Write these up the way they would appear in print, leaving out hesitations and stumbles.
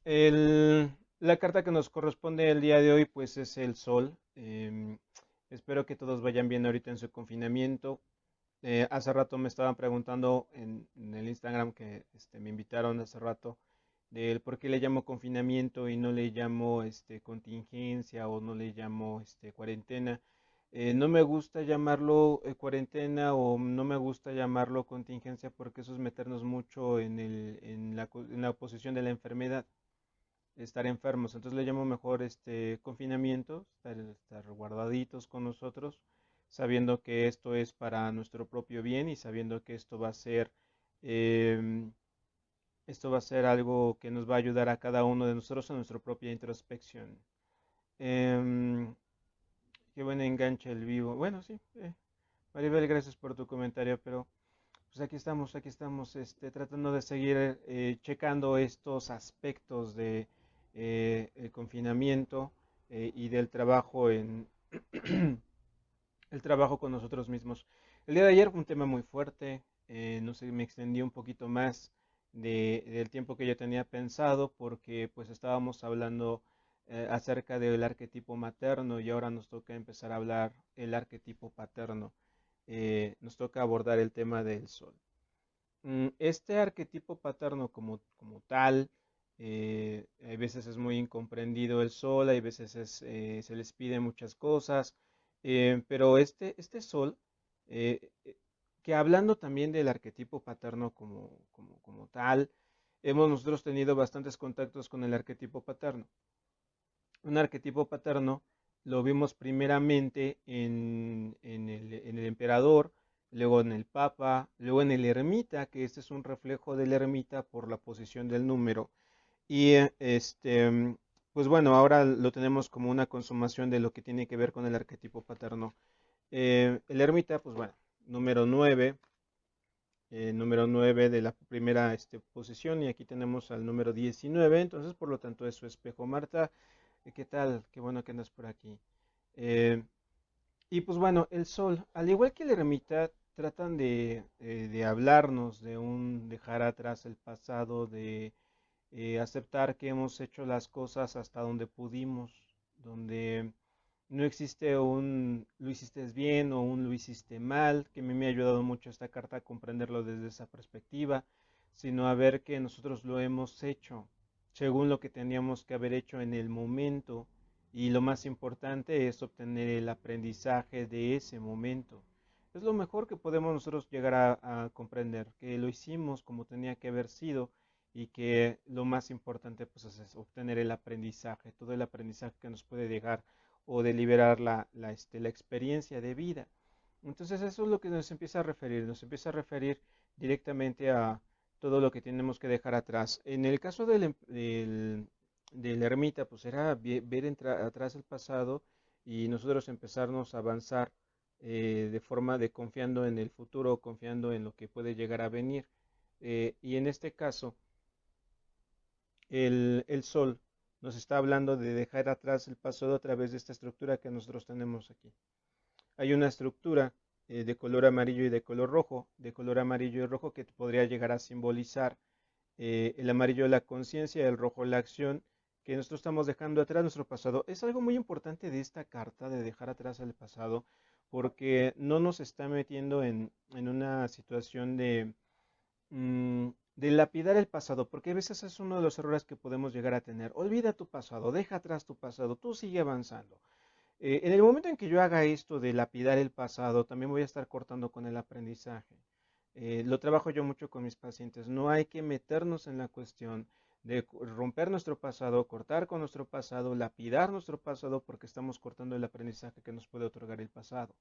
El- la carta que nos corresponde el día de hoy, pues es el sol. Espero que todos vayan bien ahorita en su confinamiento. Hace rato me estaban preguntando en el Instagram que me invitaron hace rato del por qué le llamo confinamiento y no le llamo contingencia o no le llamo cuarentena. No me gusta llamarlo cuarentena o no me gusta llamarlo contingencia porque eso es meternos mucho en la posición de la enfermedad, estar enfermos. Entonces le llamo mejor confinamiento, estar guardaditos con nosotros, sabiendo que esto es para nuestro propio bien y sabiendo que em, esto va a ser algo que nos va a ayudar a cada uno de nosotros a nuestra propia introspección. Em, Qué buen enganche el vivo. Bueno, sí, Maribel, gracias por tu comentario, pero pues aquí estamos, tratando de seguir checando estos aspectos de el confinamiento y del trabajo el trabajo con nosotros mismos. El día de ayer fue un tema muy fuerte, no sé, me extendí un poquito más del tiempo que yo tenía pensado porque pues estábamos hablando acerca del arquetipo materno y ahora nos toca empezar a hablar el arquetipo paterno. Nos toca abordar el tema del sol. Este arquetipo paterno como tal, hay veces es muy incomprendido el sol, hay veces se les pide muchas cosas, pero este sol, que hablando también del arquetipo paterno como tal, hemos nosotros tenido bastantes contactos con el arquetipo paterno. Un arquetipo paterno lo vimos primeramente en el emperador, luego en el papa, luego en el ermita, que este es un reflejo del ermita por la posición del número. Y pues bueno, ahora lo tenemos como una consumación de lo que tiene que ver con el arquetipo paterno. El ermita, pues bueno, número 9, número 9 de la primera posición, y aquí tenemos al número 19, entonces por lo tanto es su espejo. Marta, ¿qué tal? Qué bueno que andas por aquí. Eh, y pues bueno, el sol, al igual que el ermita, tratan de hablarnos de un dejar atrás el pasado, de aceptar que hemos hecho las cosas hasta donde pudimos, donde no existe un lo hiciste bien o un lo hiciste mal, que a mí me ha ayudado mucho esta carta a comprenderlo desde esa perspectiva, sino a ver que nosotros lo hemos hecho según lo que teníamos que haber hecho en el momento, y lo más importante es obtener el aprendizaje de ese momento. Es lo mejor que podemos nosotros llegar a comprender, que lo hicimos como tenía que haber sido y que lo más importante pues es obtener el aprendizaje, todo el aprendizaje que nos puede llegar o de liberar la experiencia de vida. Entonces eso es lo que nos empieza a referir directamente a todo lo que tenemos que dejar atrás. En el caso del ermita, pues era ver atrás el pasado y nosotros empezarnos a avanzar de forma de confiando en el futuro, confiando en lo que puede llegar a venir. Y en este caso, el sol nos está hablando de dejar atrás el pasado a través de esta estructura que nosotros tenemos aquí. Hay una estructura de color amarillo y de color rojo, de color amarillo y rojo, que podría llegar a simbolizar el amarillo la conciencia, el rojo la acción, que nosotros estamos dejando atrás nuestro pasado. Es algo muy importante de esta carta, de dejar atrás el pasado, porque no nos está metiendo en una situación de lapidar el pasado, porque a veces es uno de los errores que podemos llegar a tener. Olvida tu pasado, deja atrás tu pasado, tú sigue avanzando. En el momento en que yo haga esto de lapidar el pasado, también voy a estar cortando con el aprendizaje. Lo trabajo yo mucho con mis pacientes. No hay que meternos en la cuestión de romper nuestro pasado, cortar con nuestro pasado, lapidar nuestro pasado, porque estamos cortando el aprendizaje que nos puede otorgar el pasado.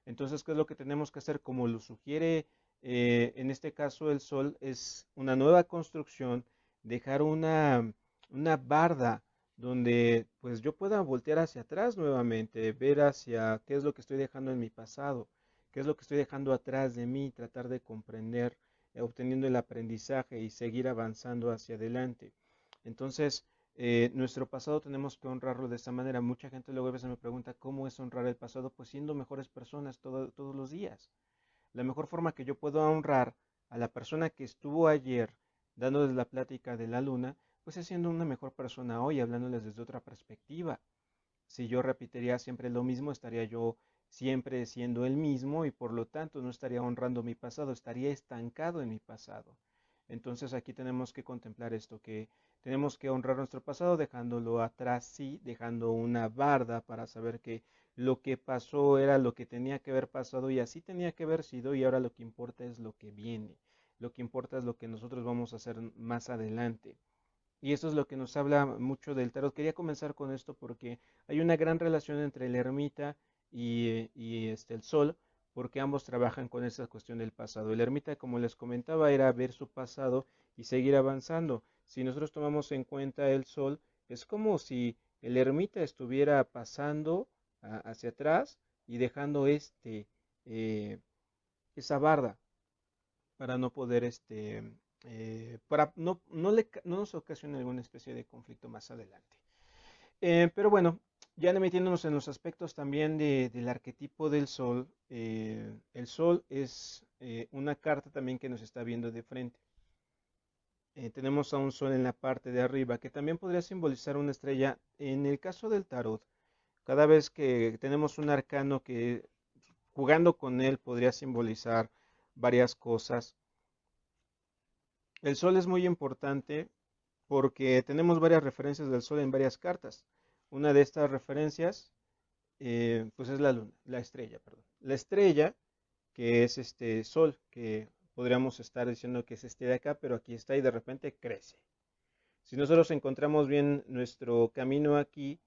Entonces, ¿qué es lo que tenemos que hacer? Como lo sugiere en este caso el sol, es una nueva construcción, dejar una barda donde pues yo pueda voltear hacia atrás nuevamente, ver hacia qué es lo que estoy dejando en mi pasado, qué es lo que estoy dejando atrás de mí, tratar de comprender, obteniendo el aprendizaje y seguir avanzando hacia adelante. Entonces, nuestro pasado tenemos que honrarlo de esta manera. Mucha gente luego a veces me pregunta cómo es honrar el pasado, pues siendo mejores personas todos los días. La mejor forma que yo puedo honrar a la persona que estuvo ayer dándoles la plática de la luna, pues siendo una mejor persona hoy, hablándoles desde otra perspectiva. Si yo repetiría siempre lo mismo, estaría yo siempre siendo el mismo y por lo tanto no estaría honrando mi pasado, estaría estancado en mi pasado. Entonces aquí tenemos que contemplar esto, que tenemos que honrar nuestro pasado dejándolo atrás, sí, dejando una barda para saber que lo que pasó era lo que tenía que haber pasado y así tenía que haber sido y ahora lo que importa es lo que viene, lo que importa es lo que nosotros vamos a hacer más adelante. Y eso es lo que nos habla mucho del tarot. Quería comenzar con esto porque hay una gran relación entre el ermita y el sol, porque ambos trabajan con esa cuestión del pasado. El ermita, como les comentaba, era ver su pasado y seguir avanzando. Si nosotros tomamos en cuenta el sol, es como si el ermita estuviera pasando hacia atrás y dejando eh, esa barda para no poder, para no nos ocasione alguna especie de conflicto más adelante. Pero bueno, ya metiéndonos en los aspectos también del arquetipo del sol, el sol es una carta también que nos está viendo de frente. Tenemos a un sol en la parte de arriba que también podría simbolizar una estrella. En el caso del tarot, cada vez que tenemos un arcano que jugando con él podría simbolizar varias cosas. El sol es muy importante porque tenemos varias referencias del sol en varias cartas. Una de estas referencias, pues es la luna, la estrella, perdón. La estrella, que es este sol, que podríamos estar diciendo que es este de acá, pero aquí está y de repente crece. Si nosotros encontramos bien nuestro camino aquí,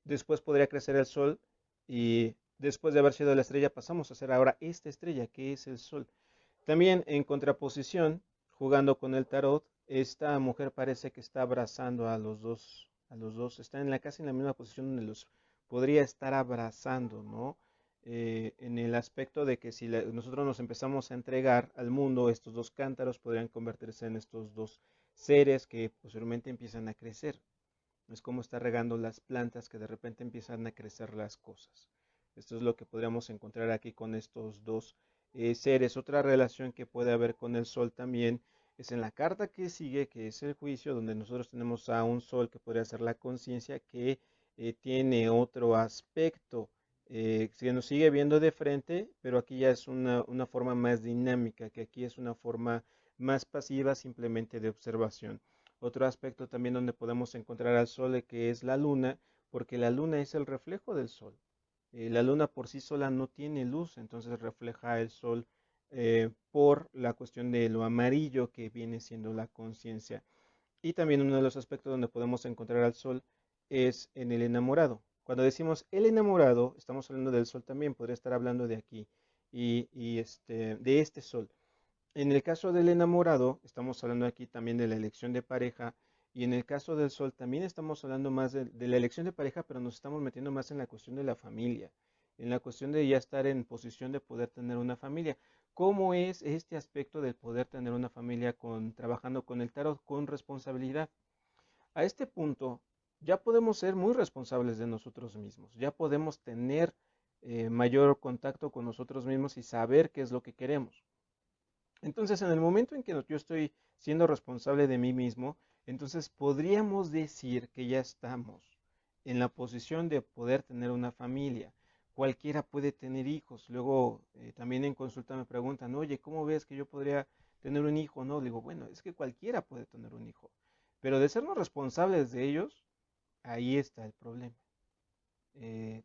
después podría crecer el sol y después de haber sido la estrella pasamos a ser ahora esta estrella que es el sol. También en contraposición, jugando con el tarot, esta mujer parece que está abrazando a los dos, está en casi en la misma posición donde los podría estar abrazando, ¿no? En el aspecto de que si nosotros nos empezamos a entregar al mundo, estos dos cántaros podrían convertirse en estos dos seres que posteriormente empiezan a crecer. Es como está regando las plantas que de repente empiezan a crecer las cosas. Esto es lo que podríamos encontrar aquí con estos dos seres. Otra relación que puede haber con el sol también es en la carta que sigue, que es el juicio, donde nosotros tenemos a un sol que podría ser la conciencia, que tiene otro aspecto, que nos sigue viendo de frente, pero aquí ya es una forma más dinámica, que aquí es una forma más pasiva simplemente de observación. Otro aspecto también donde podemos encontrar al sol que es la luna, porque la luna es el reflejo del sol. La luna por sí sola no tiene luz, entonces refleja el sol por la cuestión de lo amarillo que viene siendo la conciencia. Y también uno de los aspectos donde podemos encontrar al sol es en el enamorado. Cuando decimos el enamorado, estamos hablando del sol también, podría estar hablando de aquí de este sol. En el caso del enamorado, estamos hablando aquí también de la elección de pareja, y en el caso del sol también estamos hablando más de la elección de pareja, pero nos estamos metiendo más en la cuestión de la familia, en la cuestión de ya estar en posición de poder tener una familia. ¿Cómo es este aspecto del poder tener una familia trabajando con el tarot, con responsabilidad? A este punto ya podemos ser muy responsables de nosotros mismos, ya podemos tener mayor contacto con nosotros mismos y saber qué es lo que queremos. Entonces, en el momento en que yo estoy siendo responsable de mí mismo, entonces podríamos decir que ya estamos en la posición de poder tener una familia. Cualquiera puede tener hijos. Luego, también en consulta me preguntan, oye, ¿cómo ves que yo podría tener un hijo? No, digo, bueno, es que cualquiera puede tener un hijo. Pero de sernos responsables de ellos, ahí está el problema.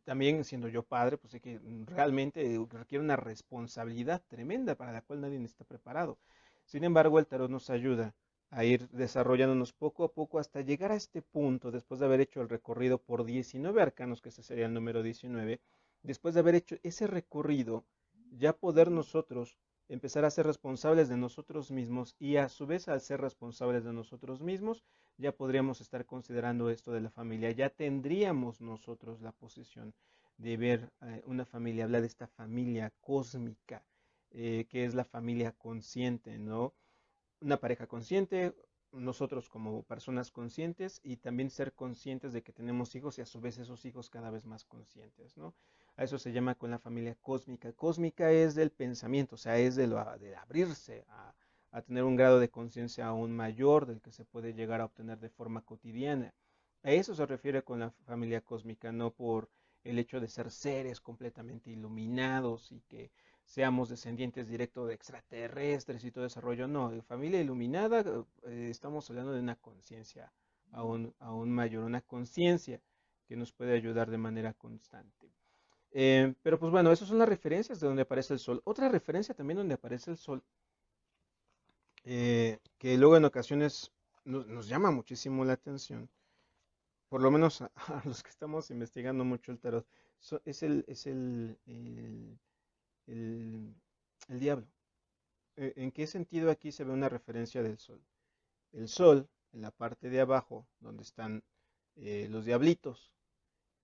También siendo yo padre, pues sé que realmente requiere una responsabilidad tremenda para la cual nadie está preparado. Sin embargo, el tarot nos ayuda a ir desarrollándonos poco a poco hasta llegar a este punto, después de haber hecho el recorrido por 19 arcanos, que ese sería el número 19, después de haber hecho ese recorrido, ya poder nosotros empezar a ser responsables de nosotros mismos y a su vez al ser responsables de nosotros mismos, ya podríamos estar considerando esto de la familia, ya tendríamos nosotros la posición de ver una familia, hablar de esta familia cósmica, que es la familia consciente, ¿no? Una pareja consciente, nosotros como personas conscientes y también ser conscientes de que tenemos hijos y a su vez esos hijos cada vez más conscientes, ¿no? A eso se llama con la familia cósmica. Cósmica es del pensamiento, o sea, es de abrirse a tener un grado de conciencia aún mayor del que se puede llegar a obtener de forma cotidiana. A eso se refiere con la familia cósmica, no por el hecho de ser seres completamente iluminados y que seamos descendientes directos de extraterrestres y todo ese rollo. No, de familia iluminada, estamos hablando de una conciencia aún mayor, una conciencia que nos puede ayudar de manera constante. Pero pues bueno, esas son las referencias de donde aparece el sol. Otra referencia también donde aparece el sol, que luego en ocasiones nos llama muchísimo la atención, por lo menos a los que estamos investigando mucho el tarot, es el diablo. ¿En qué sentido aquí se ve una referencia del sol? El sol, en la parte de abajo, donde están los diablitos,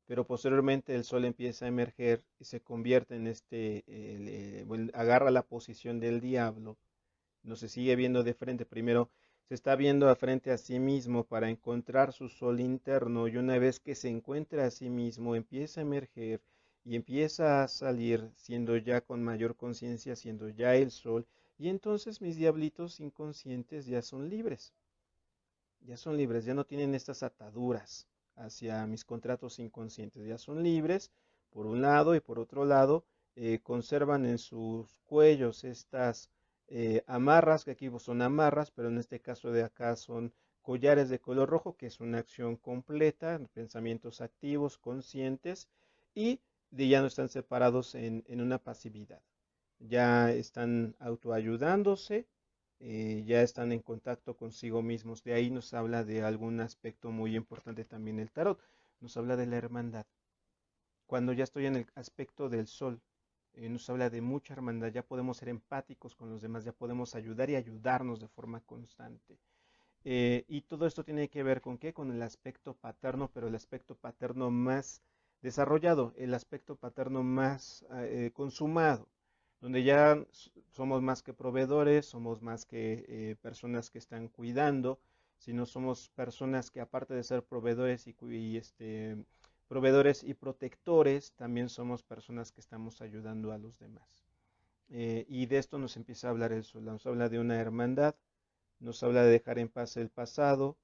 pero posteriormente el sol empieza a emerger y se convierte en bueno, agarra la posición del diablo, no se sigue viendo de frente, primero se está viendo a frente a sí mismo para encontrar su sol interno y una vez que se encuentra a sí mismo empieza a emerger y empieza a salir siendo ya con mayor conciencia, siendo ya el sol y entonces mis diablitos inconscientes ya son libres, ya no tienen estas ataduras hacia mis contratos inconscientes, ya son libres por un lado y por otro lado conservan en sus cuellos estas amarras, que aquí son amarras, pero en este caso de acá son collares de color rojo, que es una acción completa, pensamientos activos, conscientes, y ya no están separados en una pasividad. Ya están autoayudándose, ya están en contacto consigo mismos. De ahí nos habla de algún aspecto muy importante también el tarot. Nos habla de la hermandad. Cuando ya estoy en el aspecto del sol, nos habla de mucha hermandad. Ya podemos ser empáticos con los demás, ya podemos ayudar y ayudarnos de forma constante. Y todo esto tiene que ver con qué? Con el aspecto paterno, pero el aspecto paterno más desarrollado, el aspecto paterno más consumado, donde ya somos más que proveedores, somos más que personas que están cuidando, sino somos personas que aparte de ser proveedores proveedores y protectores, también somos personas que estamos ayudando a los demás. Y de esto nos empieza a hablar el sol, nos habla de una hermandad, nos habla de dejar en paz el pasado,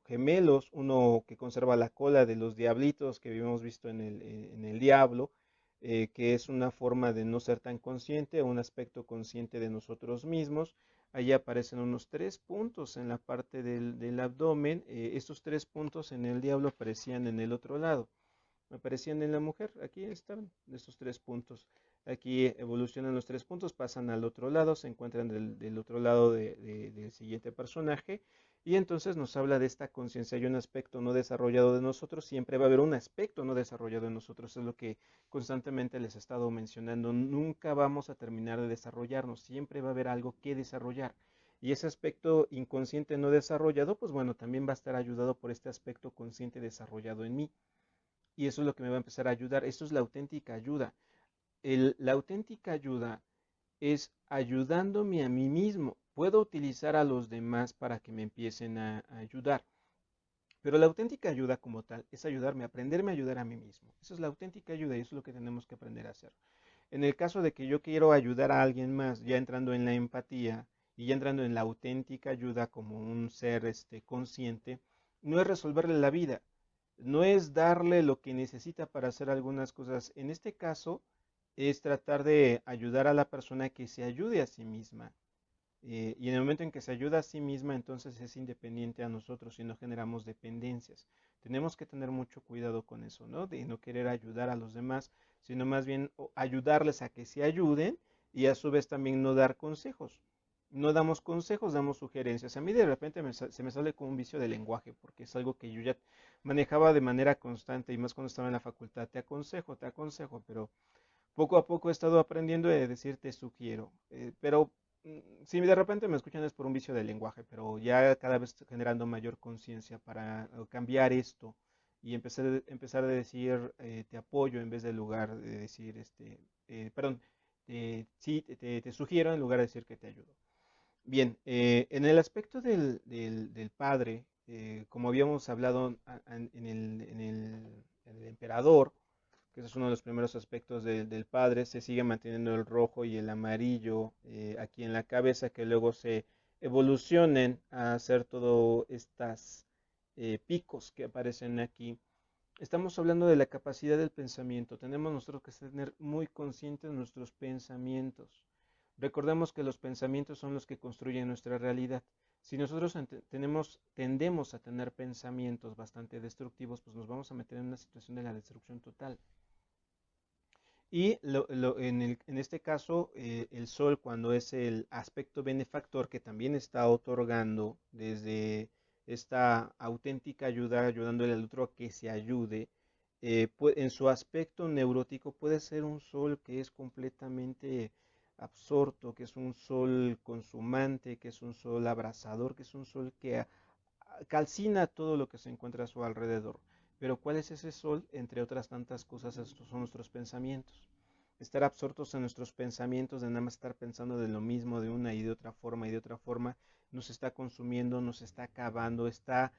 gemelos, uno que conserva la cola de los diablitos que habíamos visto en el diablo, que es una forma de no ser tan consciente, un aspecto consciente de nosotros mismos. Allí aparecen unos 3 puntos en la parte del abdomen, estos 3 puntos en el diablo aparecían en el otro lado, aparecían en la mujer, aquí están estos 3 puntos. Aquí evolucionan los 3 puntos, pasan al otro lado, se encuentran del otro lado del siguiente personaje y entonces nos habla de esta conciencia. Hay un aspecto no desarrollado de nosotros, siempre va a haber un aspecto no desarrollado en nosotros, es lo que constantemente les he estado mencionando. Nunca vamos a terminar de desarrollarnos, siempre va a haber algo que desarrollar. Y ese aspecto inconsciente no desarrollado, pues bueno, también va a estar ayudado por este aspecto consciente desarrollado en mí. Y eso es lo que me va a empezar a ayudar. Esto es la auténtica ayuda. La auténtica ayuda es ayudándome a mí mismo. Puedo utilizar a los demás para que me empiecen a ayudar. Pero la auténtica ayuda como tal es ayudarme, aprenderme a ayudar a mí mismo. Esa es la auténtica ayuda y eso es lo que tenemos que aprender a hacer. En el caso de que yo quiero ayudar a alguien más, ya entrando en la empatía y ya entrando en la auténtica ayuda como un ser consciente, no es resolverle la vida, no es darle lo que necesita para hacer algunas cosas. En este caso, es tratar de ayudar a la persona que se ayude a sí misma. Y en el momento en que se ayuda a sí misma, entonces es independiente a nosotros y no generamos dependencias. Tenemos que tener mucho cuidado con eso, ¿no? De no querer ayudar a los demás, sino más bien ayudarles a que se ayuden y a su vez también no dar consejos. No damos consejos, damos sugerencias. A mí de repente se me sale como un vicio de lenguaje, porque es algo que yo ya manejaba de manera constante y más cuando estaba en la facultad. Te aconsejo, pero poco a poco he estado aprendiendo a decir te sugiero. Pero si de repente me escuchan es por un vicio de lenguaje, pero ya cada vez generando mayor conciencia para cambiar esto y empezar a decir te apoyo en vez de lugar de decir perdón, sí, te sugiero en lugar de decir que te ayudo. Bien, en el aspecto del padre, como habíamos hablado en el emperador, que ese es uno de los primeros aspectos del Padre. Se sigue manteniendo el rojo y el amarillo aquí en la cabeza, que luego se evolucionen a hacer todos estos picos que aparecen aquí. Estamos hablando de la capacidad del pensamiento. Tenemos nosotros que tener muy conscientes nuestros pensamientos. Recordemos que los pensamientos son los que construyen nuestra realidad. Si nosotros tendemos a tener pensamientos bastante destructivos, pues nos vamos a meter en una situación de la destrucción total. Y en este caso, el Sol, cuando es el aspecto benefactor que también está otorgando desde esta auténtica ayuda, ayudándole al otro a que se ayude, en su aspecto neurótico puede ser un Sol que es completamente absorto, que es un Sol consumante, que es un Sol abrasador, que es un Sol que calcina todo lo que se encuentra a su alrededor. Pero ¿cuál es ese sol? Entre otras tantas cosas, estos son nuestros pensamientos. Estar absortos en nuestros pensamientos, de nada más estar pensando de lo mismo de una y de otra forma y de otra forma, nos está consumiendo, nos está acabando, está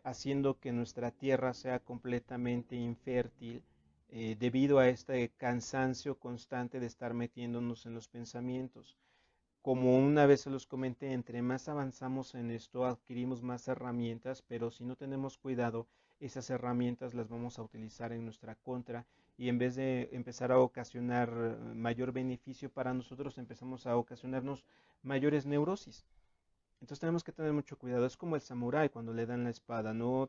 haciendo que nuestra tierra sea completamente infértil debido a este cansancio constante de estar metiéndonos en los pensamientos. Como una vez se los comenté, entre más avanzamos en esto, adquirimos más herramientas, pero si no tenemos cuidado, esas herramientas las vamos a utilizar en nuestra contra y en vez de empezar a ocasionar mayor beneficio para nosotros, empezamos a ocasionarnos mayores neurosis. Entonces tenemos que tener mucho cuidado. Es como el samurái cuando le dan la espada. No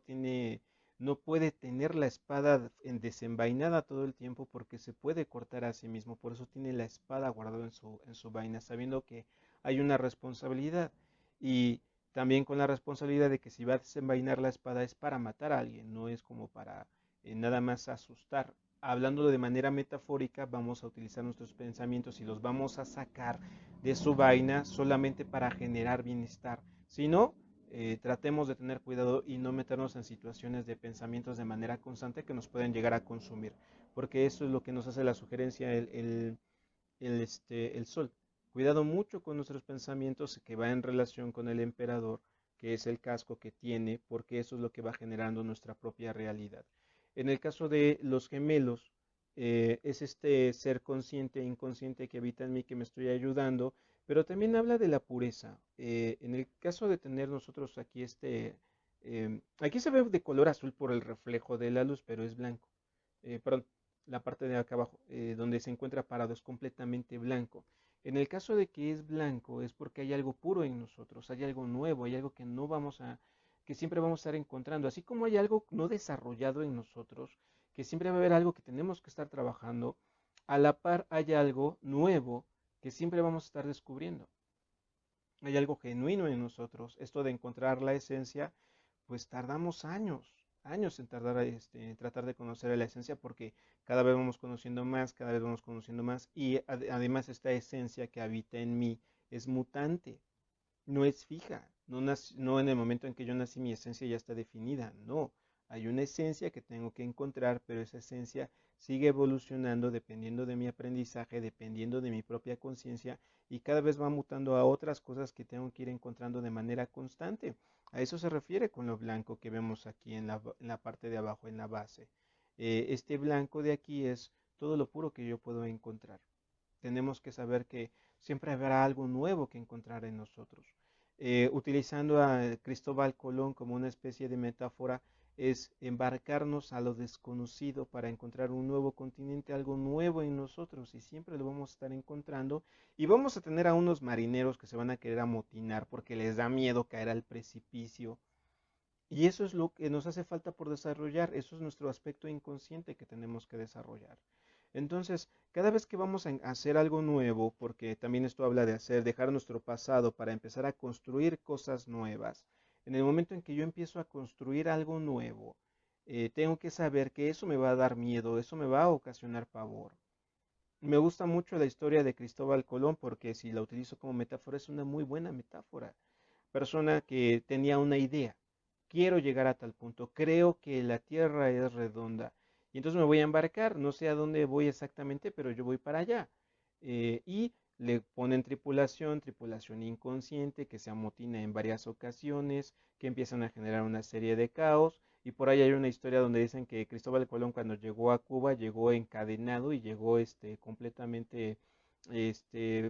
puede tener la espada desenvainada todo el tiempo porque se puede cortar a sí mismo. Por eso tiene la espada guardada en su vaina, sabiendo que hay una responsabilidad. Y también con la responsabilidad de que si va a desenvainar la espada es para matar a alguien, no es como para nada más asustar. Hablando de manera metafórica, vamos a utilizar nuestros pensamientos y los vamos a sacar de su vaina solamente para generar bienestar. Si no, tratemos de tener cuidado y no meternos en situaciones de pensamientos de manera constante que nos pueden llegar a consumir, porque eso es lo que nos hace la sugerencia el sol. Cuidado mucho con nuestros pensamientos que va en relación con el emperador, que es el casco que tiene, porque eso es lo que va generando nuestra propia realidad. En el caso de los gemelos, es este ser consciente e inconsciente que habita en mí que me estoy ayudando, pero también habla de la pureza. En el caso de tener nosotros aquí aquí se ve de color azul por el reflejo de la luz, pero es blanco. Perdón, la parte de acá abajo, donde se encuentra parado, es completamente blanco. En el caso de que es blanco, es porque hay algo puro en nosotros, hay algo nuevo, hay algo que no vamos a, que siempre vamos a estar encontrando, así como hay algo no desarrollado en nosotros, que siempre va a haber algo que tenemos que estar trabajando, a la par hay algo nuevo que siempre vamos a estar descubriendo. Hay algo genuino en nosotros. Esto de encontrar la esencia, pues tardamos años, años en en tratar de conocer a la esencia porque cada vez vamos conociendo más, cada vez vamos conociendo más y además esta esencia que habita en mí es mutante, no es fija, no en el momento en que yo nací mi esencia ya está definida, no, hay una esencia que tengo que encontrar, pero esa esencia sigue evolucionando dependiendo de mi aprendizaje, dependiendo de mi propia conciencia y cada vez va mutando a otras cosas que tengo que ir encontrando de manera constante. A eso se refiere con lo blanco que vemos aquí en la parte de abajo, en la base. Este blanco de aquí es todo lo puro que yo puedo encontrar. Tenemos que saber que siempre habrá algo nuevo que encontrar en nosotros. Utilizando a Cristóbal Colón como una especie de metáfora, es embarcarnos a lo desconocido para encontrar un nuevo continente, algo nuevo en nosotros y siempre lo vamos a estar encontrando y vamos a tener a unos marineros que se van a querer amotinar porque les da miedo caer al precipicio y eso es lo que nos hace falta por desarrollar, eso es nuestro aspecto inconsciente que tenemos que desarrollar. Entonces, cada vez que vamos a hacer algo nuevo, porque también esto habla de dejar nuestro pasado para empezar a construir cosas nuevas, en el momento en que yo empiezo a construir algo nuevo, tengo que saber que eso me va a dar miedo, eso me va a ocasionar pavor. Me gusta mucho la historia de Cristóbal Colón porque si la utilizo como metáfora es una muy buena metáfora. Persona que tenía una idea, quiero llegar a tal punto, creo que la Tierra es redonda y entonces me voy a embarcar, no sé a dónde voy exactamente, pero yo voy para allá. Y le ponen tripulación, tripulación inconsciente que se amotina en varias ocasiones, que empiezan a generar una serie de caos Y por ahí hay una historia donde dicen que Cristóbal Colón cuando llegó a Cuba llegó encadenado y llegó completamente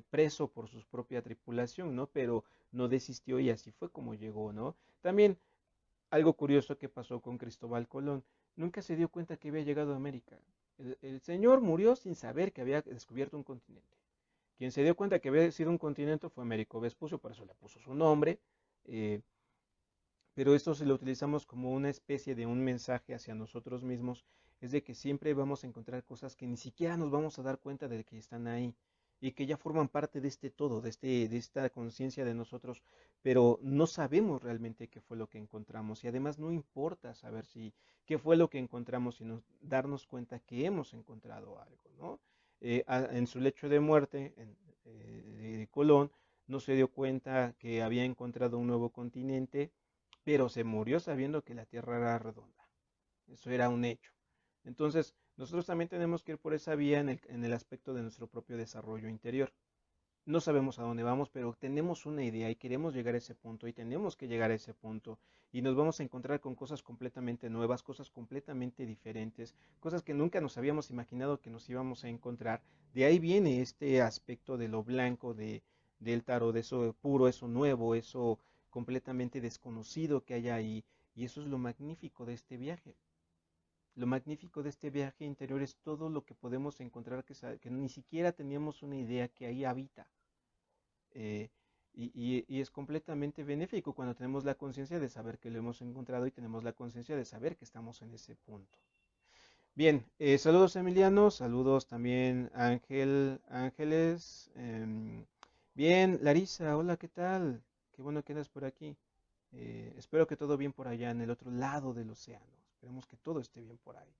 preso por su propia tripulación, ¿no? Pero no desistió y así fue como llegó, ¿no? También algo curioso que pasó con Cristóbal Colón, nunca se dio cuenta que había llegado a América. El señor murió sin saber que había descubierto un continente. Quien se dio cuenta que había sido un continente fue Américo Vespucio, por eso le puso su nombre, eh, pero esto si lo utilizamos como una especie de un mensaje hacia nosotros mismos, es de que siempre vamos a encontrar cosas que ni siquiera nos vamos a dar cuenta de que están ahí y que ya forman parte de este todo, de esta conciencia de nosotros, pero no sabemos realmente qué fue lo que encontramos y además no importa saber si qué fue lo que encontramos, sino darnos cuenta que hemos encontrado algo, ¿no? En su lecho de muerte, de Colón, no se dio cuenta que había encontrado un nuevo continente, pero se murió sabiendo que la Tierra era redonda. Eso era un hecho. Entonces, nosotros también tenemos que ir por esa vía en el aspecto de nuestro propio desarrollo interior. No sabemos a dónde vamos, pero tenemos una idea y queremos llegar a ese punto y tenemos que llegar a ese punto y nos vamos a encontrar con cosas completamente nuevas, cosas completamente diferentes, cosas que nunca nos habíamos imaginado que nos íbamos a encontrar. De ahí viene este aspecto de lo blanco del tarot, de eso puro, eso nuevo, eso completamente desconocido que hay ahí. Y eso es lo magnífico de este viaje. Lo magnífico de este viaje interior es todo lo que podemos encontrar que ni siquiera teníamos una idea que ahí habita. Eh, y es completamente benéfico cuando tenemos la conciencia de saber que lo hemos encontrado y tenemos la conciencia de saber que estamos en ese punto. Bien, saludos Emiliano, saludos también Ángeles. Bien, Larisa, hola, ¿qué tal? Qué bueno que andas por aquí. Espero que todo bien por allá en el otro lado del océano. Esperemos que todo esté bien por ahí.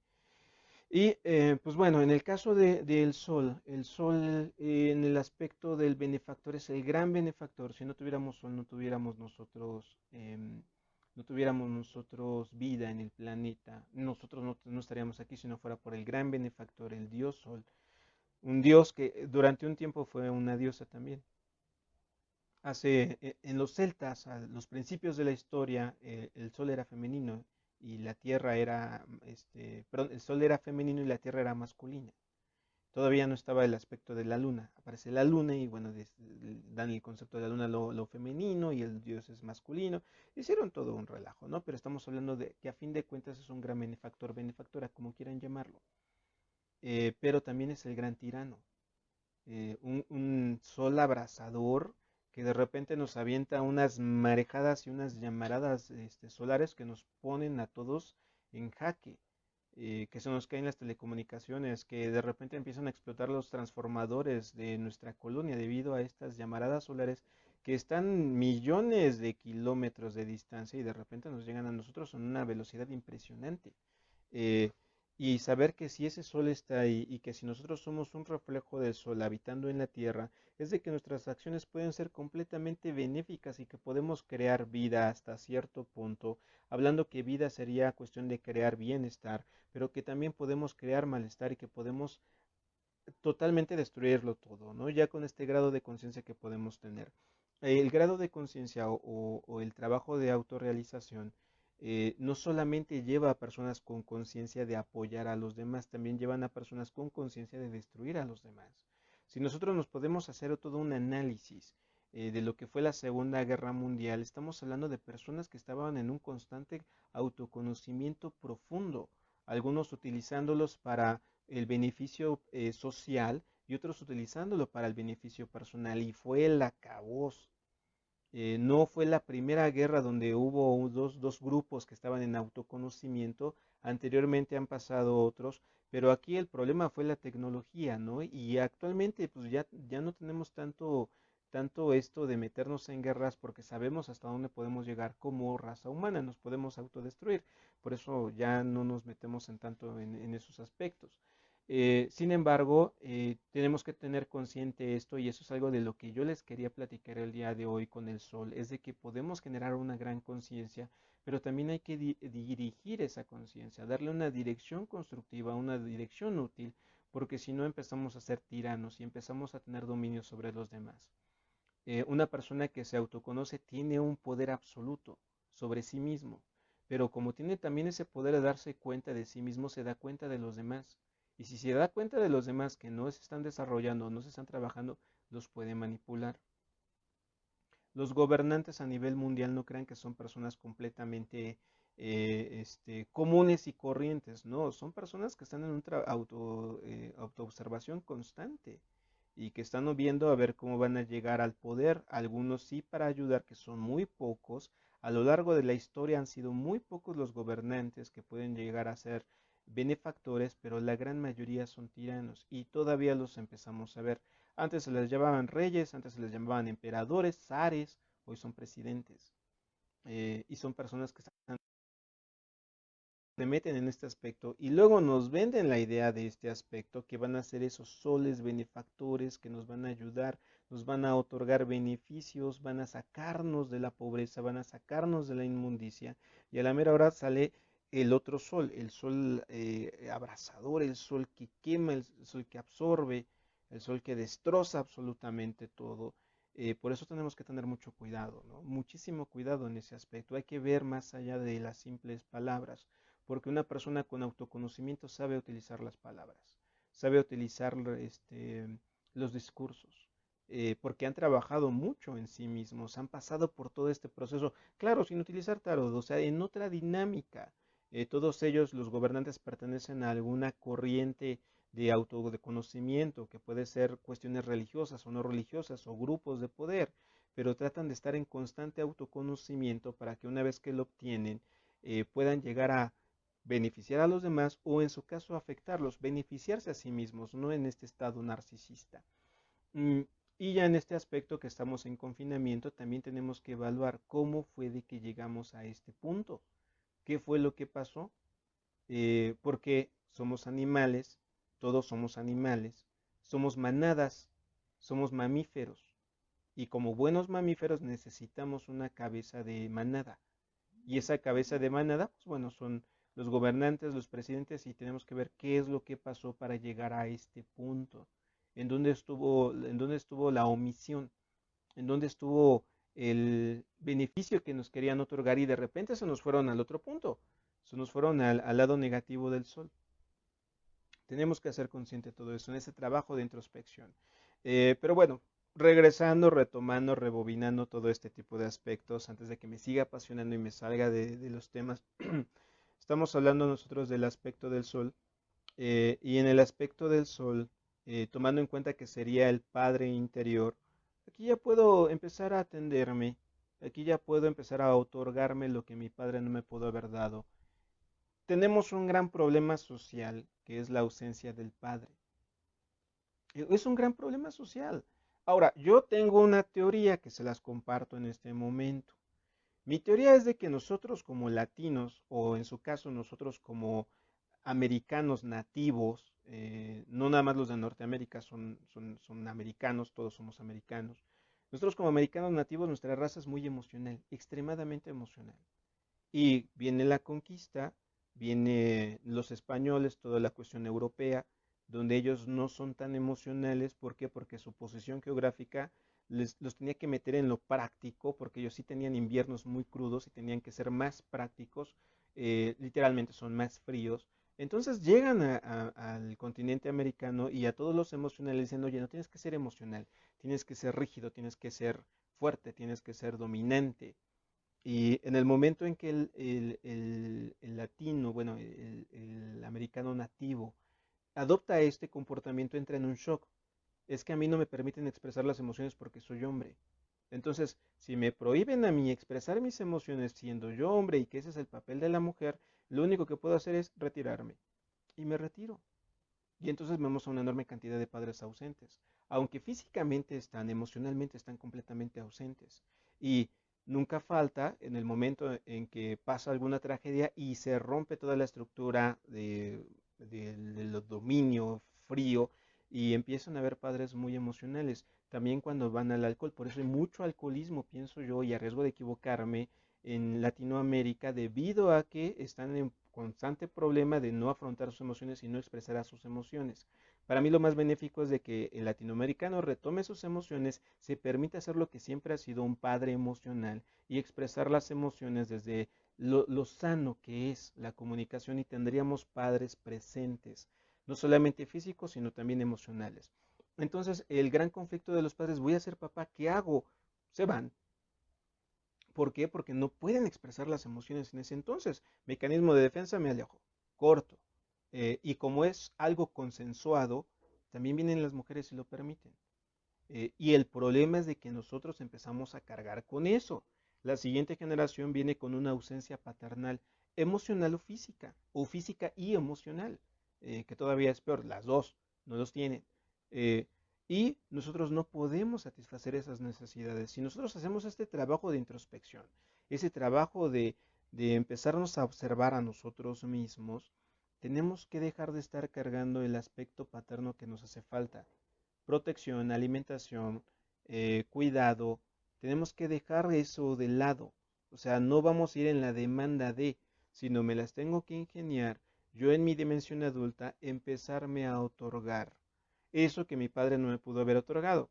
Y pues bueno, en el caso del Sol, el Sol en el aspecto del benefactor es el gran benefactor. Si no tuviéramos Sol, no tuviéramos nosotros vida en el planeta. Nosotros no estaríamos aquí si no fuera por el gran benefactor, el Dios Sol. Un Dios que durante un tiempo fue una diosa también. En los celtas, a los principios de la historia, el sol era femenino y la tierra era, perdón, el sol era femenino y la tierra era masculina. Todavía no estaba el aspecto de la luna. Aparece la luna y bueno, dan el concepto de la luna lo femenino y el dios es masculino. Hicieron todo un relajo, ¿no? Pero estamos hablando de que a fin de cuentas es un gran benefactor, benefactora, como quieran llamarlo. Pero también es el gran tirano, un sol abrasador que de repente nos avienta unas marejadas y unas llamaradas solares que nos ponen a todos en jaque, que se nos caen las telecomunicaciones, que de repente empiezan a explotar los transformadores de nuestra colonia debido a estas llamaradas solares que están millones de kilómetros de distancia y de repente nos llegan a nosotros en una velocidad impresionante. Eh, y saber que si ese sol está ahí y que si nosotros somos un reflejo del sol habitando en la tierra, es de que nuestras acciones pueden ser completamente benéficas y que podemos crear vida hasta cierto punto, hablando que vida sería cuestión de crear bienestar, pero que también podemos crear malestar y que podemos totalmente destruirlo todo, ¿no? Ya con este grado de conciencia que podemos tener. El grado de conciencia o el trabajo de autorrealización no solamente lleva a personas con conciencia de apoyar a los demás, también llevan a personas con conciencia de destruir a los demás. Si nosotros nos podemos hacer todo un análisis de lo que fue la Segunda Guerra Mundial, estamos hablando de personas que estaban en un constante autoconocimiento profundo, algunos utilizándolos para el beneficio social y otros utilizándolo para el beneficio personal y fue el acabose. No fue la primera guerra donde hubo dos grupos que estaban en autoconocimiento, anteriormente han pasado otros, pero aquí el problema fue la tecnología, ¿no? Y actualmente pues ya no tenemos tanto esto de meternos en guerras porque sabemos hasta dónde podemos llegar como raza humana, nos podemos autodestruir, por eso ya no nos metemos en tanto en esos aspectos. Sin embargo, tenemos que tener consciente esto y eso es algo de lo que yo les quería platicar el día de hoy con el sol, es de que podemos generar una gran conciencia, pero también hay que dirigir esa conciencia, darle una dirección constructiva, una dirección útil, porque si no empezamos a ser tiranos y empezamos a tener dominio sobre los demás. Una persona que se autoconoce tiene un poder absoluto sobre sí mismo, pero como tiene también ese poder de darse cuenta de sí mismo, se da cuenta de los demás. Y si se da cuenta de los demás que no se están desarrollando, no se están trabajando, los puede manipular. Los gobernantes a nivel mundial no crean que son personas completamente comunes y corrientes, no, son personas que están en un autoobservación constante y que están viendo a ver cómo van a llegar al poder, algunos sí para ayudar, que son muy pocos, a lo largo de la historia han sido muy pocos los gobernantes que pueden llegar a ser benefactores, pero la gran mayoría son tiranos y todavía los empezamos a ver. Antes se les llamaban reyes, antes se les llamaban emperadores, zares, hoy son presidentes. Y son personas que se meten en este aspecto y luego nos venden la idea de este aspecto que van a ser esos soles benefactores que nos van a ayudar, nos van a otorgar beneficios, van a sacarnos de la pobreza, van a sacarnos de la inmundicia y a la mera hora sale el otro sol, el sol abrasador, el sol que quema, el sol que absorbe, el sol que destroza absolutamente todo. Por eso tenemos que tener mucho cuidado, ¿no? Muchísimo cuidado en ese aspecto. Hay que ver más allá de las simples palabras porque una persona con autoconocimiento sabe utilizar las palabras, sabe utilizar los discursos, porque han trabajado mucho en sí mismos, han pasado por todo este proceso, claro, sin utilizar tarot, o sea, en otra dinámica. Todos ellos, los gobernantes, pertenecen a alguna corriente de autoconocimiento, que puede ser cuestiones religiosas o no religiosas, o grupos de poder, pero tratan de estar en constante autoconocimiento para que una vez que lo obtienen, puedan llegar a beneficiar a los demás o en su caso afectarlos, beneficiarse a sí mismos, no en este estado narcisista. Mm, Y ya en este aspecto que estamos en confinamiento, también tenemos que evaluar cómo fue de que llegamos a este punto, qué fue lo que pasó, porque somos animales, todos somos animales, somos manadas, somos mamíferos, y como buenos mamíferos necesitamos una cabeza de manada. Y esa cabeza de manada, pues bueno, son los gobernantes, los presidentes, y tenemos que ver qué es lo que pasó para llegar a este punto. En dónde estuvo la omisión? ¿En dónde estuvo el beneficio que nos querían otorgar y de repente se nos fueron al otro punto? Se nos fueron al lado negativo del sol. Tenemos que hacer consciente de todo eso en ese trabajo de introspección. Pero bueno, regresando, retomando, rebobinando todo este tipo de aspectos, antes de que me siga apasionando y me salga de los temas, estamos hablando nosotros del aspecto del sol, y en el aspecto del sol, tomando en cuenta que sería el Padre interior, aquí ya puedo empezar a atenderme, aquí ya puedo empezar a otorgarme lo que mi padre no me pudo haber dado. Tenemos un gran problema social, que es la ausencia del padre. Es un gran problema social. Ahora, yo tengo una teoría que se las comparto en este momento. Mi teoría es de que nosotros como latinos, o en su caso nosotros como americanos nativos, no nada más los de Norteamérica son americanos, todos somos americanos. Nosotros como americanos nativos, nuestra raza es muy emocional, extremadamente emocional. Y viene la conquista, viene los españoles, toda la cuestión europea, donde ellos no son tan emocionales. ¿Por qué? Porque su posición geográfica los tenía que meter en lo práctico, porque ellos sí tenían inviernos muy crudos y tenían que ser más prácticos, literalmente son más fríos. Entonces llegan al continente americano y a todos los emocionales dicen, oye, no tienes que ser emocional, tienes que ser rígido, tienes que ser fuerte, tienes que ser dominante. Y en el momento en que el latino, bueno, el americano nativo, adopta este comportamiento, entra en un shock. Es que a mí no me permiten expresar las emociones porque soy hombre. Entonces, si me prohíben a mí expresar mis emociones siendo yo hombre y que ese es el papel de la mujer, lo único que puedo hacer es retirarme. Y me retiro. Y entonces vemos a una enorme cantidad de padres ausentes. Aunque físicamente están, emocionalmente están completamente ausentes. Y nunca falta en el momento en que pasa alguna tragedia y se rompe toda la estructura del dominio frío y empiezan a haber padres muy emocionales. También cuando van al alcohol, por eso hay mucho alcoholismo, pienso yo, y a riesgo de equivocarme, en Latinoamérica debido a que están en constante problema de no afrontar sus emociones y no expresar a sus emociones. Para mí lo más benéfico es de que el latinoamericano retome sus emociones, se permita hacer lo que siempre ha sido un padre emocional y expresar las emociones desde lo sano que es la comunicación y tendríamos padres presentes, no solamente físicos, sino también emocionales. Entonces, el gran conflicto de los padres, voy a ser papá, ¿qué hago? Se van. ¿Por qué? Porque no pueden expresar las emociones en ese entonces. Mecanismo de defensa, me alejo, corto. Y como es algo consensuado, también vienen las mujeres y lo permiten. Y el problema es de que nosotros empezamos a cargar con eso. La siguiente generación viene con una ausencia paternal emocional o física y emocional, que todavía es peor, las dos no los tienen. Eh, y nosotros no podemos satisfacer esas necesidades. Si nosotros hacemos este trabajo de introspección, ese trabajo de empezarnos a observar a nosotros mismos, tenemos que dejar de estar cargando el aspecto paterno que nos hace falta. Protección, alimentación, cuidado, tenemos que dejar eso de lado. O sea, no vamos a ir en la demanda de, sino me las tengo que ingeniar yo en mi dimensión adulta, empezarme a otorgar eso que mi padre no me pudo haber otorgado.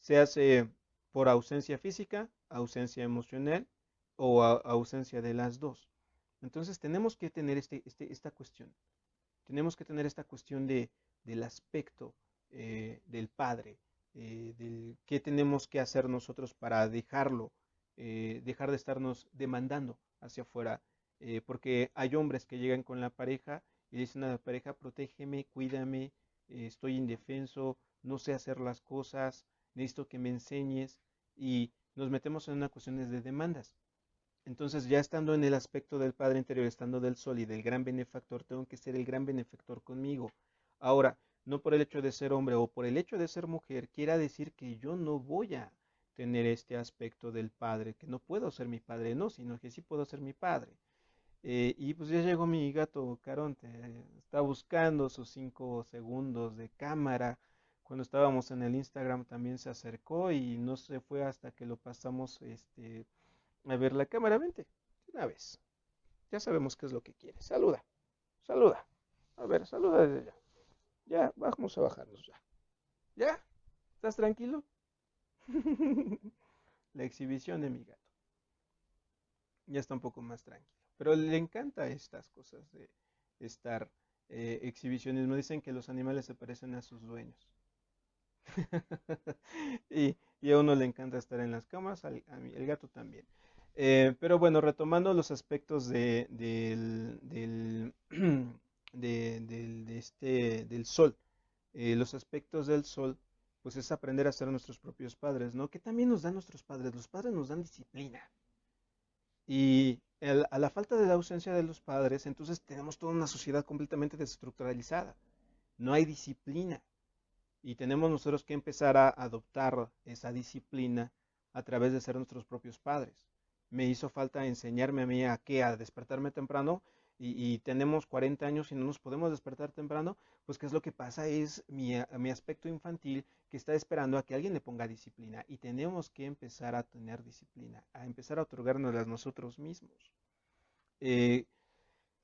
Se hace por ausencia física, ausencia emocional o ausencia de las dos. Entonces tenemos que tener esta cuestión. Tenemos que tener esta cuestión del aspecto del padre, del qué tenemos que hacer nosotros para dejarlo, dejar de estarnos demandando hacia afuera, porque hay hombres que llegan con la pareja y dicen a la pareja, protégeme, cuídame, estoy indefenso, no sé hacer las cosas, necesito que me enseñes y nos metemos en una cuestión de demandas. Entonces, ya estando en el aspecto del Padre interior, estando del Sol y del gran benefactor, tengo que ser el gran benefactor conmigo. Ahora, no por el hecho de ser hombre o por el hecho de ser mujer, quiera decir que yo no voy a tener este aspecto del Padre, que no puedo ser mi padre, no, sino que sí puedo ser mi padre. Y pues ya llegó mi gato Caronte, está buscando sus 5 segundos de cámara. Cuando estábamos en el Instagram también se acercó y no se fue hasta que lo pasamos a ver la cámara, vente, de una vez. Ya sabemos qué es lo que quiere. Saluda, saluda. A ver, saluda desde ya. Ya, vamos a bajarnos ya. ¿Ya? ¿Estás tranquilo? La exhibición de mi gato. Ya está un poco más tranquilo. Pero le encanta estas cosas de estar exhibicionismo. Dicen que los animales se parecen a sus dueños. Y a uno le encanta estar en las camas, a mí, el gato también. Pero bueno, retomando los aspectos del sol, los aspectos del sol, pues es aprender a ser nuestros propios padres, ¿no? Que también nos dan nuestros padres. Los padres nos dan disciplina. Y a la falta de la ausencia de los padres, entonces tenemos toda una sociedad completamente desestructuralizada. No hay disciplina. Y tenemos nosotros que empezar a adoptar esa disciplina a través de ser nuestros propios padres. Me hizo falta enseñarme a mí a qué, a despertarme temprano y tenemos 40 años y no nos podemos despertar temprano, pues qué es lo que pasa es mi aspecto infantil que está esperando a que alguien le ponga disciplina y tenemos que empezar a tener disciplina, a empezar a otorgárnoslas nosotros mismos. Eh,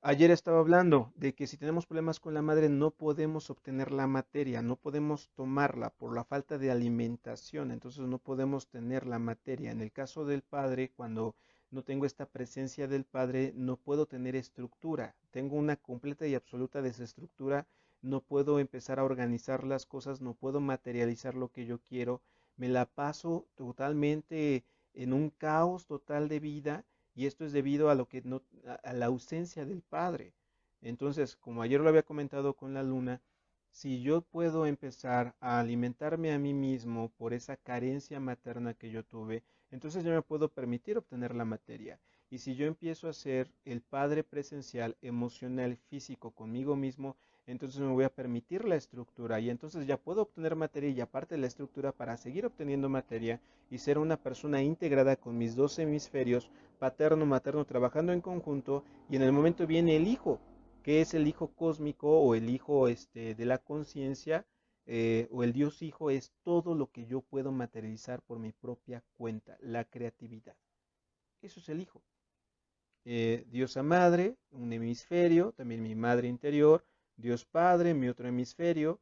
Ayer estaba hablando de que si tenemos problemas con la madre no podemos obtener la materia, no podemos tomarla por la falta de alimentación, entonces no podemos tener la materia. En el caso del padre, cuando no tengo esta presencia del padre, no puedo tener estructura, tengo una completa y absoluta desestructura, no puedo empezar a organizar las cosas, no puedo materializar lo que yo quiero, me la paso totalmente en un caos total de vida y esto es debido a lo que no, a la ausencia del padre. Entonces, como ayer lo había comentado con la luna, si yo puedo empezar a alimentarme a mí mismo por esa carencia materna que yo tuve, entonces yo me puedo permitir obtener la materia. Y si yo empiezo a ser el padre presencial, emocional, físico conmigo mismo, entonces me voy a permitir la estructura y entonces ya puedo obtener materia y aparte la estructura para seguir obteniendo materia y ser una persona integrada con mis dos hemisferios paterno, materno, trabajando en conjunto, y en el momento viene el hijo, que es el hijo cósmico o el hijo de la conciencia, o el Dios hijo, es todo lo que yo puedo materializar por mi propia cuenta, la creatividad. Eso es el hijo. Diosa madre, un hemisferio, también mi madre interior, Dios padre, mi otro hemisferio,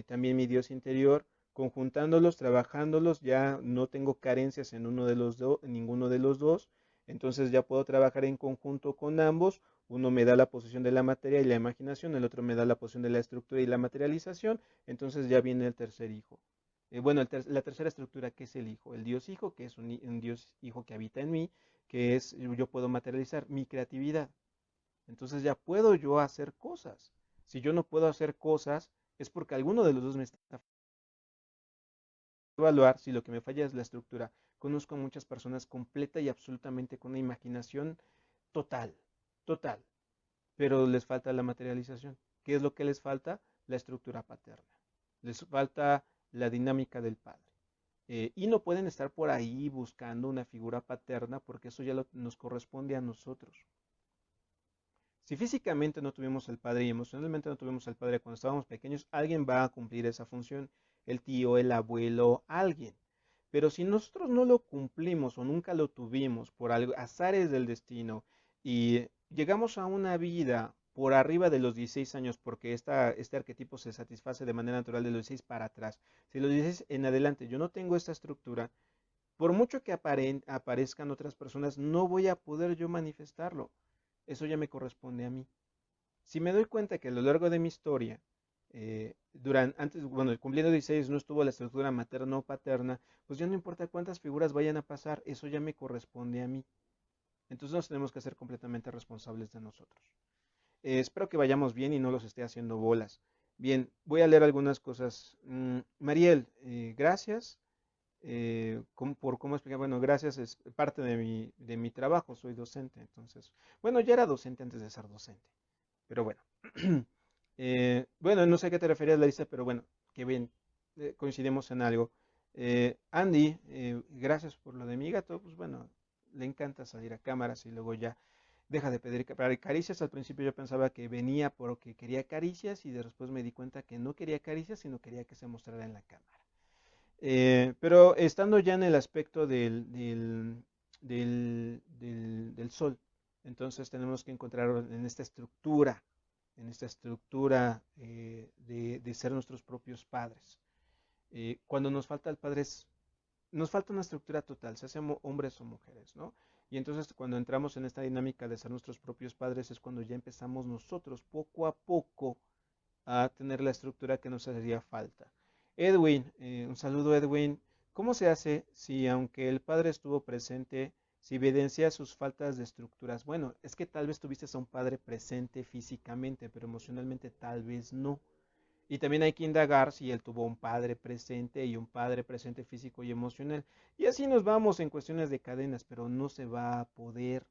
también mi Dios interior, conjuntándolos, trabajándolos, ya no tengo carencias en uno de los en ninguno de los dos, Entonces ya puedo trabajar en conjunto con ambos. Uno me da la posición de la materia y la imaginación, el otro me da la posición de la estructura y la materialización. Entonces ya viene el tercer hijo. Bueno, la tercera estructura, que es el hijo. El Dios hijo, que es un Dios hijo que habita en mí, que es, yo puedo materializar mi creatividad. Entonces ya puedo yo hacer cosas. Si yo no puedo hacer cosas, es porque alguno de los dos me está evaluar si lo que me falla es la estructura. Conozco a muchas personas completa y absolutamente con una imaginación total, total, pero les falta la materialización. ¿Qué es lo que les falta? La estructura paterna. Les falta la dinámica del padre. Y no pueden estar por ahí buscando una figura paterna porque eso ya nos corresponde a nosotros. Si físicamente no tuvimos al padre y emocionalmente no tuvimos al padre cuando estábamos pequeños, alguien va a cumplir esa función, el tío, el abuelo, alguien. Pero si nosotros no lo cumplimos o nunca lo tuvimos por azares del destino y llegamos a una vida por arriba de los 16 años, porque este arquetipo se satisface de manera natural de los 16 para atrás. Si los 16 en adelante yo no tengo esta estructura, por mucho que aparezcan otras personas, no voy a poder yo manifestarlo. Eso ya me corresponde a mí. Si me doy cuenta que a lo largo de mi historia, bueno, cumpliendo 16 no estuvo la estructura materna o paterna, pues ya no importa cuántas figuras vayan a pasar, eso ya me corresponde a mí. Entonces nos tenemos que hacer completamente responsables de nosotros. Espero que vayamos bien y no los esté haciendo bolas. Bien, voy a leer algunas cosas. Mariel, gracias por cómo explicar. Bueno, gracias, es parte de mi trabajo, soy docente. Entonces, bueno, ya era docente antes de ser docente. Pero bueno. Bueno, no sé a qué te referías, Larissa, pero bueno, que bien, coincidimos en algo. Andy, gracias por lo de mi gato. Pues bueno, le encanta salir a cámaras y luego ya deja de pedir caricias. Al principio yo pensaba que venía porque quería caricias y después me di cuenta que no quería caricias, sino quería que se mostrara en la cámara. Pero estando ya en el aspecto del sol, entonces tenemos que encontrar en esta estructura de ser nuestros propios padres. Cuando nos falta el padre, nos falta una estructura total, se hacen hombres o mujeres, ¿no? Y entonces cuando entramos en esta dinámica de ser nuestros propios padres es cuando ya empezamos nosotros poco a poco a tener la estructura que nos haría falta. Edwin, un saludo Edwin. ¿Cómo se hace si aunque el padre estuvo presente, si evidencia sus faltas de estructuras? Bueno, es que tal vez tuviste a un padre presente físicamente, pero emocionalmente tal vez no. Y también hay que indagar si él tuvo un padre presente y un padre presente físico y emocional. Y así nos vamos en cuestiones de cadenas, pero no se va a poder.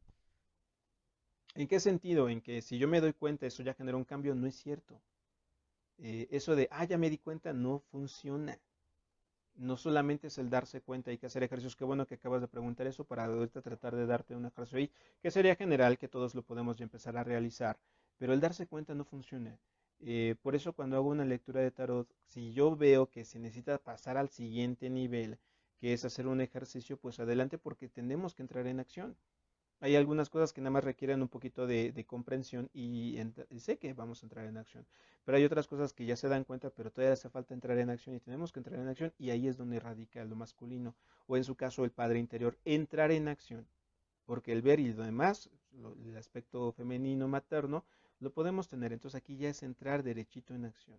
¿En qué sentido? En que si yo me doy cuenta, eso ya genera un cambio, no es cierto. Eso de, ya me di cuenta, no funciona. No solamente es el darse cuenta, hay que hacer ejercicios. Qué bueno que acabas de preguntar eso para ahorita tratar de darte un ejercicio ahí, que sería general, que todos lo podemos ya empezar a realizar. Pero el darse cuenta no funciona. Por eso cuando hago una lectura de tarot, si yo veo que se necesita pasar al siguiente nivel, que es hacer un ejercicio, pues adelante porque tenemos que entrar en acción. Hay algunas cosas que nada más requieren un poquito de comprensión y sé que vamos a entrar en acción. Pero hay otras cosas que ya se dan cuenta, pero todavía hace falta entrar en acción y tenemos que entrar en acción y ahí es donde radica lo masculino o en su caso el padre interior, entrar en acción. Porque el ver y lo demás, el aspecto femenino materno, lo podemos tener. Entonces aquí ya es entrar derechito en acción.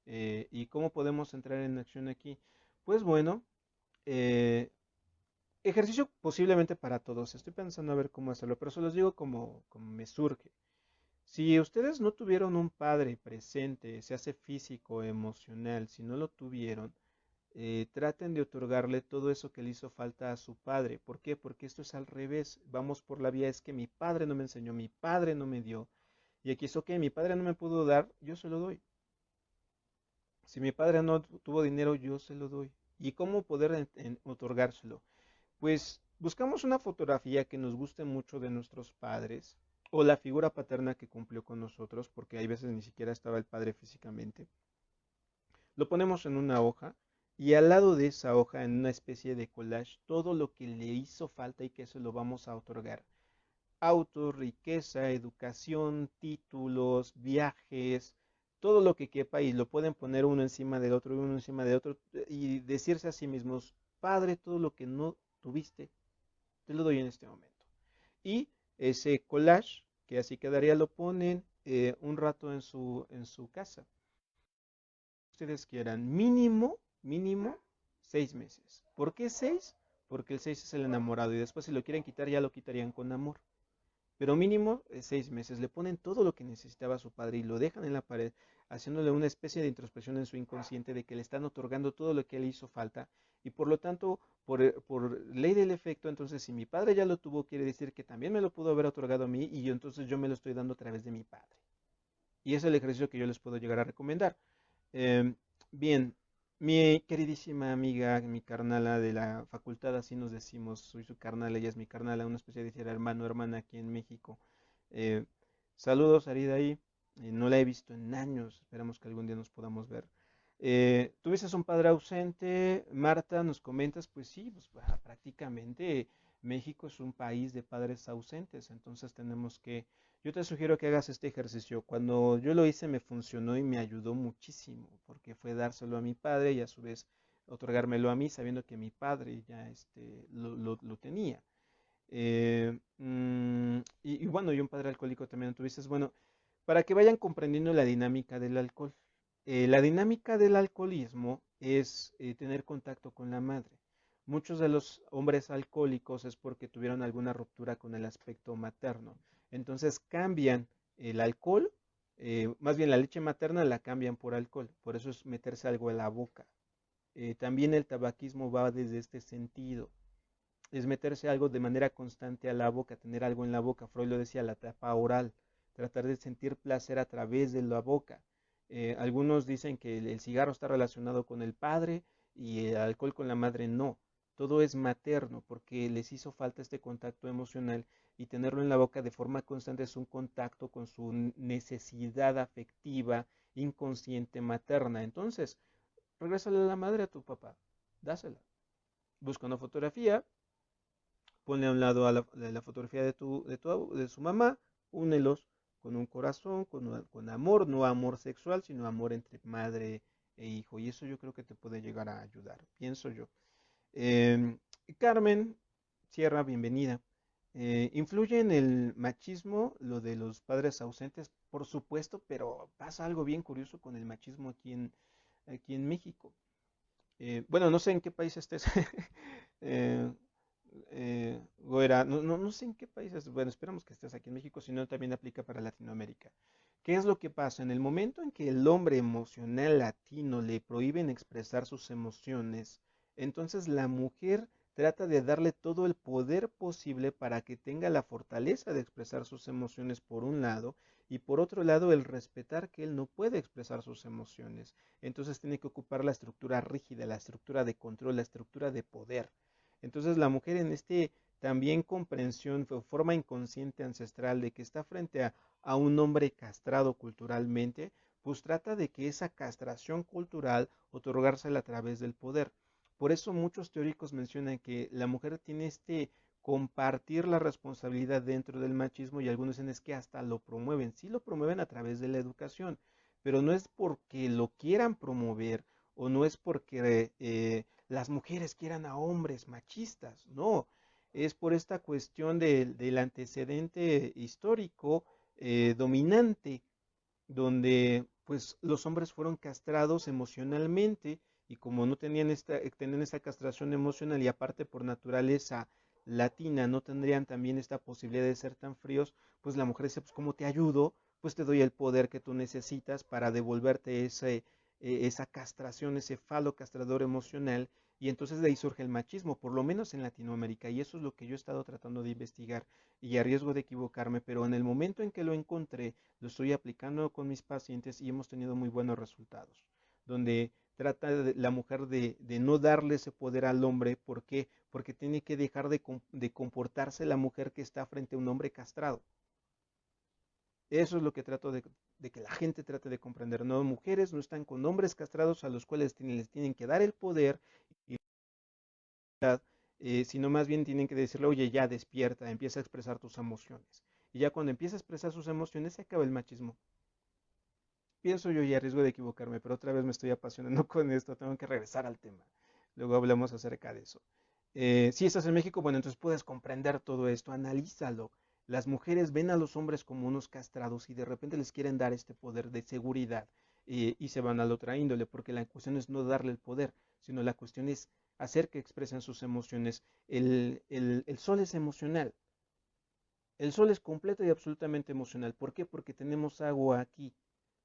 ¿Y cómo podemos entrar en acción aquí? Pues bueno, eh, ejercicio posiblemente para todos. Estoy pensando a ver cómo hacerlo, pero se los digo como me surge. Si ustedes no tuvieron un padre presente, se hace físico, emocional, si no lo tuvieron, traten de otorgarle todo eso que le hizo falta a su padre. ¿Por qué? Porque esto es al revés. Vamos por la vía, es que mi padre no me enseñó, mi padre no me dio. Y aquí es, ok, mi padre no me pudo dar, yo se lo doy. Si mi padre no tuvo dinero, yo se lo doy. ¿Y cómo poder otorgárselo? Pues buscamos una fotografía que nos guste mucho de nuestros padres o la figura paterna que cumplió con nosotros, porque hay veces ni siquiera estaba el padre físicamente. Lo ponemos en una hoja y al lado de esa hoja, en una especie de collage, todo lo que le hizo falta y que se lo vamos a otorgar. Auto, riqueza, educación, títulos, viajes, todo lo que quepa y lo pueden poner uno encima del otro y uno encima de otro y decirse a sí mismos, Padre, todo lo que no tuviste, te lo doy en este momento. y ese collage, que así quedaría, lo ponen un rato en su casa. Ustedes quieran, mínimo 6 meses. ¿Por qué 6? Porque el 6 es el enamorado y después si lo quieren quitar ya lo quitarían con amor. Pero mínimo 6 meses. Le ponen todo lo que necesitaba su padre y lo dejan en la pared, haciéndole una especie de introspección en su inconsciente de que le están otorgando todo lo que le hizo falta. Y por lo tanto, por ley del efecto, entonces si mi padre ya lo tuvo, quiere decir que también me lo pudo haber otorgado a mí y yo entonces yo me lo estoy dando a través de mi padre. Y es el ejercicio que yo les puedo llegar a recomendar. Eh, Bien, mi queridísima amiga, mi carnala de la facultad, así nos decimos, soy su carnala, ella es mi carnala, una especie de decir hermano, hermana aquí en México. Eh, Saludos, Arida ahí. No la he visto en años, esperamos que algún día nos podamos ver. ¿Tuviste un padre ausente? Marta, nos comentas, pues sí, pues, prácticamente México es un país de padres ausentes, entonces tenemos que yo te sugiero que hagas este ejercicio. Cuando yo lo hice me funcionó y me ayudó muchísimo, porque fue dárselo a mi padre y a su vez otorgármelo a mí, sabiendo que mi padre ya lo tenía. Y bueno, y un padre alcohólico también tuviste. Bueno, para que vayan comprendiendo la dinámica del alcohol. La dinámica del alcoholismo es tener contacto con la madre. Muchos de los hombres alcohólicos es porque tuvieron alguna ruptura con el aspecto materno. Entonces cambian el alcohol, más bien la leche materna la cambian por alcohol. Por eso es meterse algo en la boca. También el tabaquismo va desde este sentido. Es meterse algo de manera constante a la boca, tener algo en la boca. Freud lo decía, la tapa oral, tratar de sentir placer a través de la boca. Algunos dicen que el cigarro está relacionado con el padre y el alcohol con la madre no. Todo es materno porque les hizo falta este contacto emocional y tenerlo en la boca de forma constante es un contacto con su necesidad afectiva inconsciente materna. Entonces, regrésale a la madre a tu papá, dásela. Busca una fotografía, ponle a un lado a la fotografía de su mamá, únelos con un corazón, con amor, no amor sexual, sino amor entre madre e hijo. Y eso yo creo que te puede llegar a ayudar, pienso yo. Eh, Carmen Sierra, bienvenida. ¿Influye en el machismo lo de los padres ausentes? Por supuesto, pero pasa algo bien curioso con el machismo aquí en México. Bueno, no sé en qué país estés. eh, Goera, no sé en qué países, bueno, esperamos que estés aquí en México, si no también aplica para Latinoamérica. ¿Qué es lo que pasa? En el momento en que el hombre emocional latino le prohíben expresar sus emociones, entonces la mujer trata de darle todo el poder posible para que tenga la fortaleza de expresar sus emociones por un lado y por otro lado el respetar que él no puede expresar sus emociones. Entonces tiene que ocupar la estructura rígida, la estructura de control, la estructura de poder. Entonces la mujer en este también comprensión o forma inconsciente ancestral de que está frente a un hombre castrado culturalmente, pues trata de que esa castración cultural otorgársela a través del poder. Por eso muchos teóricos mencionan que la mujer tiene este compartir la responsabilidad dentro del machismo y algunos dicen es que hasta lo promueven, sí lo promueven a través de la educación, pero no es porque lo quieran promover o no es porque las mujeres quieran a hombres machistas, no, es por esta cuestión del antecedente histórico dominante, donde pues los hombres fueron castrados emocionalmente y como no tenían esta castración emocional y aparte por naturaleza latina no tendrían también esta posibilidad de ser tan fríos, pues la mujer dice, pues ¿cómo te ayudo? Pues te doy el poder que tú necesitas para devolverte esa castración, ese falo castrador emocional y entonces de ahí surge el machismo, por lo menos en Latinoamérica, y eso es lo que yo he estado tratando de investigar y a riesgo de equivocarme, pero en el momento en que lo encontré, lo estoy aplicando con mis pacientes y hemos tenido muy buenos resultados, donde trata la mujer de no darle ese poder al hombre, ¿por qué? Porque tiene que dejar de comportarse la mujer que está frente a un hombre castrado. Eso es lo que trato de que la gente trate de comprender. No, mujeres no están con hombres castrados a los cuales les tienen que dar el poder y sino más bien tienen que decirle, oye, ya despierta, empieza a expresar tus emociones. Y ya cuando empieza a expresar sus emociones se acaba el machismo. Pienso yo y arriesgo de equivocarme, pero otra vez me estoy apasionando con esto, tengo que regresar al tema. Luego hablamos acerca de eso. Si estás en México, bueno, entonces puedes comprender todo esto, analízalo. Las mujeres ven a los hombres como unos castrados y de repente les quieren dar este poder de seguridad y se van a la otra índole, porque la cuestión es no darle el poder, sino la cuestión es hacer que expresen sus emociones. El sol es emocional, el sol es completo y absolutamente emocional. ¿Por qué? Porque tenemos agua aquí.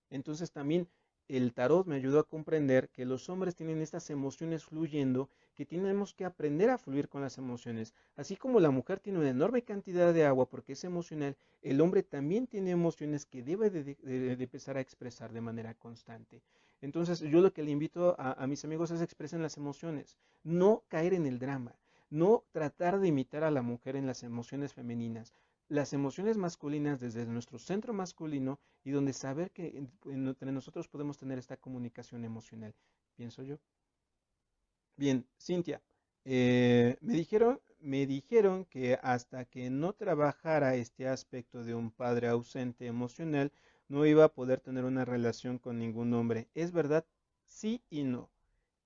Entonces también el tarot me ayudó a comprender que los hombres tienen estas emociones fluyendo, que tenemos que aprender a fluir con las emociones. Así como la mujer tiene una enorme cantidad de agua porque es emocional, el hombre también tiene emociones que debe de empezar a expresar de manera constante. Entonces yo lo que le invito a mis amigos es expresen las emociones, no caer en el drama, no tratar de imitar a la mujer en las emociones femeninas. Las emociones masculinas desde nuestro centro masculino y donde saber que entre nosotros podemos tener esta comunicación emocional, pienso yo. Bien, Cintia, me dijeron que hasta que no trabajara este aspecto de un padre ausente emocional, no iba a poder tener una relación con ningún hombre. ¿Es verdad? Sí y no.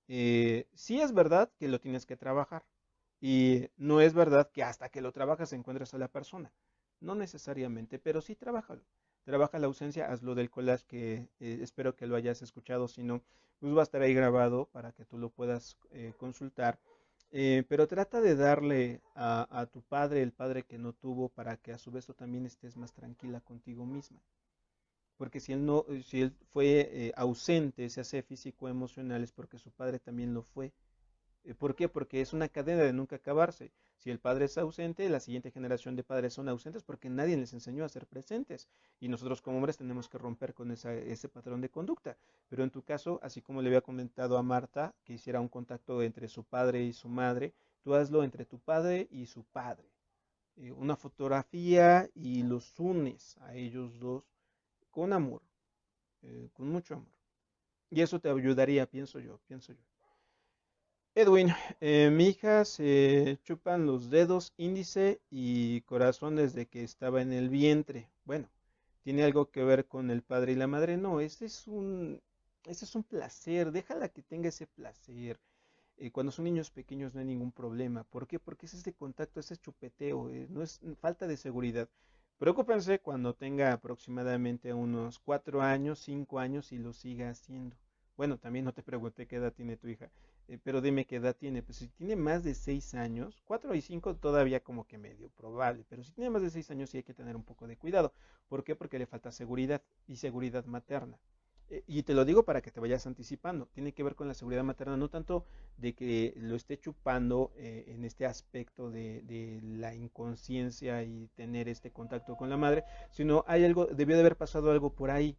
Sí es verdad que lo tienes que trabajar y no es verdad que hasta que lo trabajas encuentres a la persona. No necesariamente, pero sí trabájalo. Trabaja la ausencia, hazlo del collage que espero que lo hayas escuchado, si no, pues va a estar ahí grabado para que tú lo puedas consultar. Pero trata de darle a tu padre el padre que no tuvo para que a su vez tú también estés más tranquila contigo misma. Porque si él no, si él fue ausente, se hace físico emocional, es porque su padre también lo fue. ¿Por qué? Porque es una cadena de nunca acabarse. Si el padre es ausente, la siguiente generación de padres son ausentes porque nadie les enseñó a ser presentes. Y nosotros como hombres tenemos que romper con ese patrón de conducta. Pero en tu caso, así como le había comentado a Marta, que hiciera un contacto entre su padre y su madre, tú hazlo entre tu padre y su padre. Una fotografía y los unes a ellos dos con amor, con mucho amor. Y eso te ayudaría, pienso yo. Edwin, mi hija se chupan los dedos índice y corazón desde que estaba en el vientre. Bueno, ¿tiene algo que ver con el padre y la madre? No, ese es un placer, déjala que tenga ese placer. Cuando son niños pequeños no hay ningún problema. ¿Por qué? Porque es este contacto, ese chupeteo, no es falta de seguridad. Preocúpense cuando tenga aproximadamente unos 4 años, 5 años y lo siga haciendo. Bueno, también no te pregunté qué edad tiene tu hija, pero dime qué edad tiene. Pues si tiene más de 6 años, 4 y 5 todavía como que medio probable, pero si tiene más de 6 años sí hay que tener un poco de cuidado. ¿Por qué? Porque le falta seguridad y seguridad materna. Y te lo digo para que te vayas anticipando. Tiene que ver con la seguridad materna, no tanto de que lo esté chupando en este aspecto de la inconsciencia y tener este contacto con la madre, sino hay algo, debió de haber pasado algo por ahí,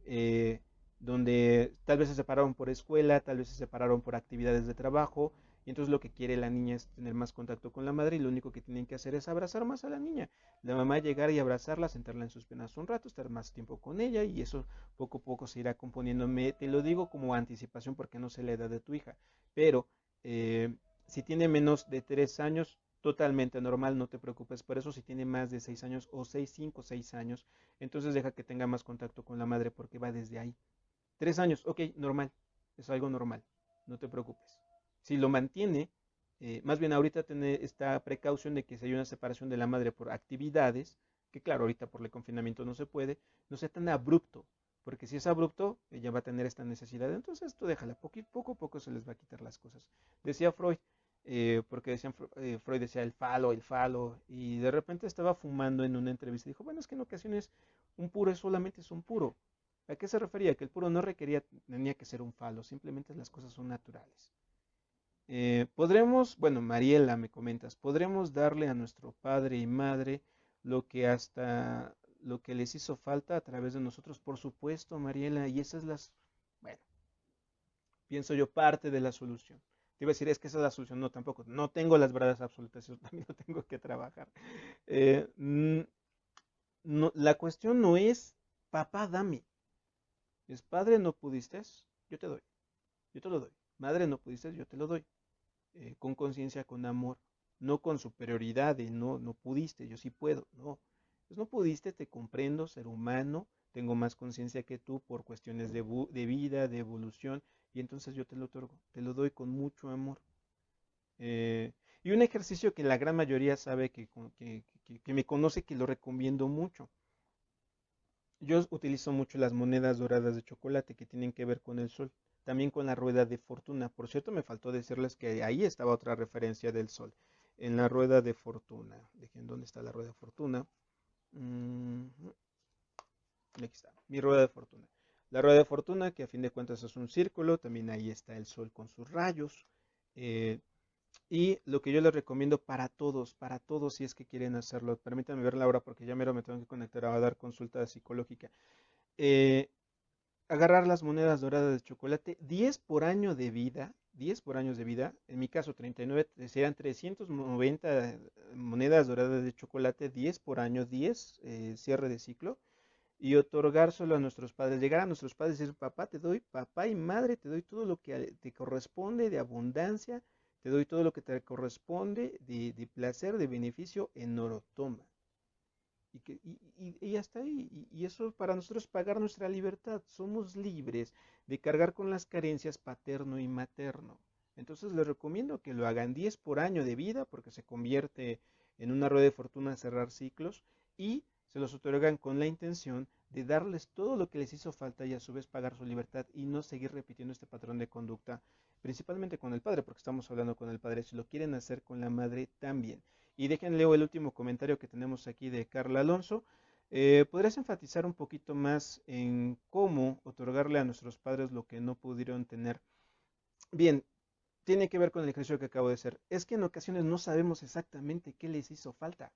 eh, donde tal vez se separaron por escuela, tal vez se separaron por actividades de trabajo, y entonces lo que quiere la niña es tener más contacto con la madre y lo único que tienen que hacer es abrazar más a la niña. La mamá llegar y abrazarla, sentarla en sus penas un rato, estar más tiempo con ella y eso poco a poco se irá componiendo. Te lo digo como anticipación porque no sé la edad de tu hija, pero eh, si tiene menos de 3 años, totalmente normal, no te preocupes por eso. Si tiene más de 6 años o 6 5 6 años, entonces deja que tenga más contacto con la madre porque va desde ahí. 3 años, ok, normal, es algo normal, no te preocupes. Si lo mantiene, más bien ahorita tiene esta precaución de que si hay una separación de la madre por actividades, que claro, ahorita por el confinamiento no se puede, no sea tan abrupto, porque si es abrupto, ella va a tener esta necesidad, entonces tú déjala, poco a poco se les va a quitar las cosas. Decía Freud, porque Freud decía el falo, y de repente estaba fumando en una entrevista y dijo, bueno, es que en ocasiones un puro es solamente es un puro. ¿A qué se refería? Que el puro no requería, tenía que ser un falo, simplemente las cosas son naturales. Bueno, Mariela, me comentas, podremos darle a nuestro padre y madre lo que les hizo falta a través de nosotros, por supuesto, Mariela, y esa es bueno, pienso yo, parte de la solución. Te iba a decir, es que esa es la solución, no, tampoco, no tengo las verdades absolutas, eso también lo tengo que trabajar. Eh, mm, la cuestión no es, papá, dame, es padre, no pudiste, yo te doy. Yo te lo doy. Madre, no pudiste, yo te lo doy. Con conciencia, con amor, no con superioridad de no pudiste, yo sí puedo, no. Pues no pudiste, te comprendo, ser humano, tengo más conciencia que tú por cuestiones de vida, de evolución, y entonces yo te lo otorgo, te lo doy con mucho amor. Eh, Y un ejercicio que la gran mayoría sabe que me conoce, que lo recomiendo mucho. Yo utilizo mucho las monedas doradas de chocolate que tienen que ver con el sol, también con la rueda de fortuna. Por cierto, me faltó decirles que ahí estaba otra referencia del sol, en la rueda de fortuna. Dejen, ¿dónde está la rueda de fortuna? Mm, Aquí está, mi rueda de fortuna. La rueda de fortuna, que a fin de cuentas es un círculo, también ahí está el sol con sus rayos. eh, y lo que yo les recomiendo para todos si es que quieren hacerlo, permítanme ver la hora porque ya mero me tengo que conectar a dar consulta psicológica. Eh, Agarrar las monedas doradas de chocolate, 10 por año de vida, 10 por años de vida, en mi caso 39, serían 390 monedas doradas de chocolate, 10 por año, 10 cierre de ciclo, y otorgárselo a nuestros padres, llegar a nuestros padres y decir, papá, te doy, papá y madre, te doy todo lo que te corresponde de abundancia, te doy todo lo que te corresponde de placer, de beneficio en oro, toma. Y hasta ahí. Y eso para nosotros pagar nuestra libertad. Somos libres de cargar con las carencias paterno y materno. Entonces les recomiendo que lo hagan 10 por año de vida porque se convierte en una rueda de fortuna cerrar ciclos y se los otorgan con la intención de darles todo lo que les hizo falta y a su vez pagar su libertad y no seguir repitiendo este patrón de conducta, principalmente con el padre, porque estamos hablando con el padre, si lo quieren hacer con la madre también. Y déjenle el último comentario que tenemos aquí de Carla Alonso. ¿Podrías enfatizar un poquito más en cómo otorgarle a nuestros padres lo que no pudieron tener? Bien, tiene que ver con el ejercicio que acabo de hacer. Es que en ocasiones no sabemos exactamente qué les hizo falta.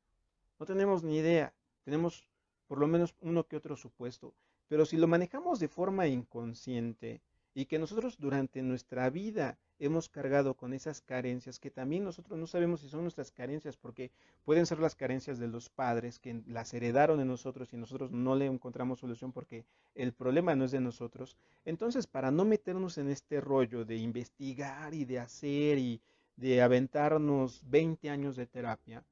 No tenemos ni idea. Tenemos por lo menos uno que otro supuesto. Pero si lo manejamos de forma inconsciente y que nosotros durante nuestra vida hemos cargado con esas carencias, que también nosotros no sabemos si son nuestras carencias, porque pueden ser las carencias de los padres que las heredaron de nosotros y nosotros no le encontramos solución porque el problema no es de nosotros. Entonces, para no meternos en este rollo de investigar y de hacer y de aventarnos 20 años de terapia,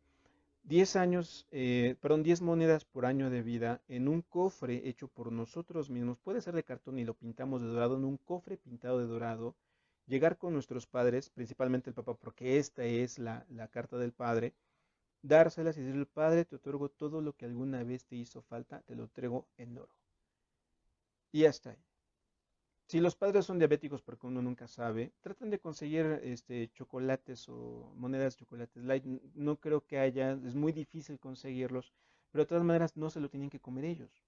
10 años, perdón, 10 monedas por año de vida en un cofre hecho por nosotros mismos. Puede ser de cartón y lo pintamos de dorado en un cofre pintado de dorado. Llegar con nuestros padres, principalmente el papá, porque esta es la carta del padre. Dárselas y decirle, padre, te otorgo todo lo que alguna vez te hizo falta, te lo entrego en oro. Y hasta ahí. Si los padres son diabéticos, porque uno nunca sabe, traten de conseguir chocolates o monedas de chocolates light. No creo que haya, es muy difícil conseguirlos, pero de todas maneras no se lo tienen que comer ellos.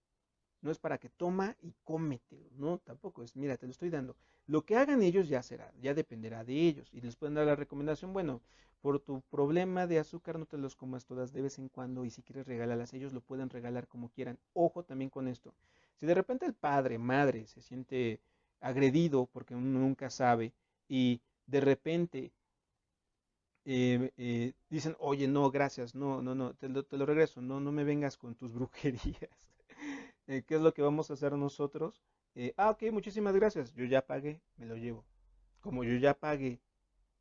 No es para que toma y cómetelo, no, tampoco es, mira, te lo estoy dando. Lo que hagan ellos ya será, ya dependerá de ellos. Y les pueden dar la recomendación, bueno, por tu problema de azúcar no te los comas todas de vez en cuando y si quieres regalarlas, ellos lo pueden regalar como quieran. Ojo también con esto. Si de repente el padre, madre, se siente agredido porque uno nunca sabe y de repente dicen, oye, no, gracias, no, no, no, te lo regreso, no, no me vengas con tus brujerías. ¿Qué es lo que vamos a hacer nosotros? Ok, muchísimas gracias, yo ya pagué, me lo llevo. Como yo ya pagué,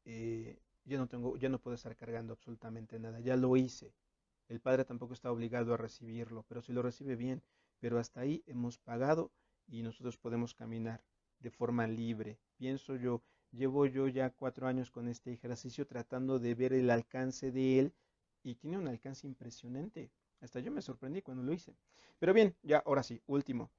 ya no puedo estar cargando absolutamente nada, ya lo hice. El padre tampoco está obligado a recibirlo, pero si lo recibe bien, pero hasta ahí hemos pagado y nosotros podemos caminar de forma libre. Pienso yo, llevo yo ya 4 años con este ejercicio tratando de ver el alcance de él y tiene un alcance impresionante. Hasta yo me sorprendí cuando lo hice. Pero bien, ya ahora sí, último.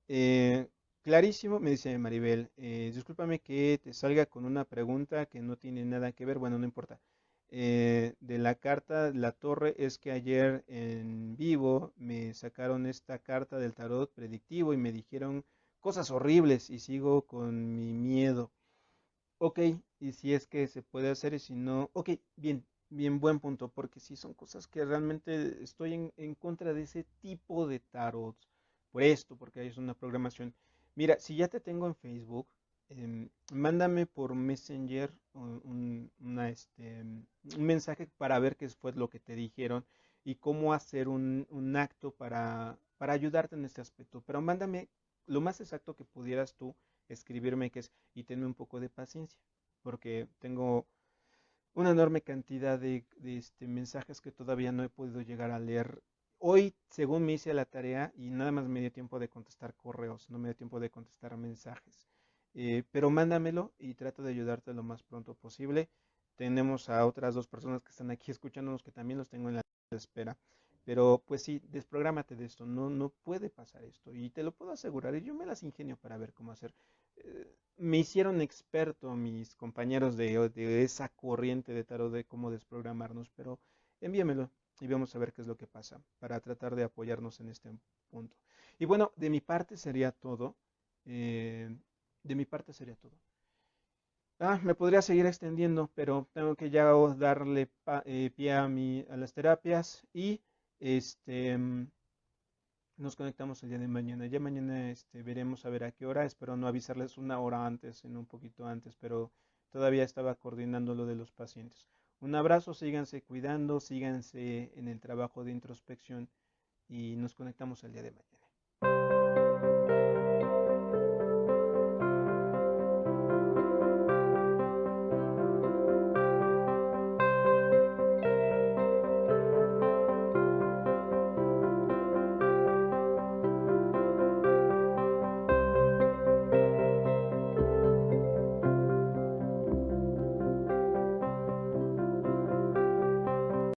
Eh, Clarísimo, me dice Maribel. Discúlpame que te salga con una pregunta que no tiene nada que ver, bueno, no importa. De la carta La Torre es que ayer en vivo me sacaron esta carta del tarot predictivo y me dijeron cosas horribles y sigo con mi miedo. Ok, y si es que se puede hacer y si no, ok, bien, bien, buen punto, porque si son cosas que realmente estoy en contra de ese tipo de tarot, por esto, porque es una programación. Mira, si ya te tengo en Facebook, mándame por Messenger un mensaje para ver qué fue lo que te dijeron y cómo hacer un acto para ayudarte en este aspecto. Pero mándame lo más exacto que pudieras tú escribirme, que es, y tenme un poco de paciencia, porque tengo una enorme cantidad de mensajes que todavía no he podido llegar a leer. Hoy, según me hice la tarea, y nada más me dio tiempo de contestar correos, no me dio tiempo de contestar mensajes. Pero mándamelo y trato de ayudarte lo más pronto posible. tenemos a otras dos personas que están aquí escuchándonos que también los tengo en la espera. Pero pues sí, desprográmate de esto, no puede pasar esto y te lo puedo asegurar y yo me las ingenio para ver cómo hacer. Me hicieron experto mis compañeros de esa corriente de tarot de cómo desprogramarnos, pero envíamelo y vamos a ver qué es lo que pasa para tratar de apoyarnos en este punto. Y bueno, de mi parte sería todo. De mi parte sería todo. Me podría seguir extendiendo, pero tengo que ya darle pie a las terapias y este nos conectamos el día de mañana. Ya mañana veremos a ver a qué hora. Espero no avisarles una hora antes, en un poquito antes, pero todavía estaba coordinando lo de los pacientes. Un abrazo, síganse cuidando, síganse en el trabajo de introspección y nos conectamos el día de mañana.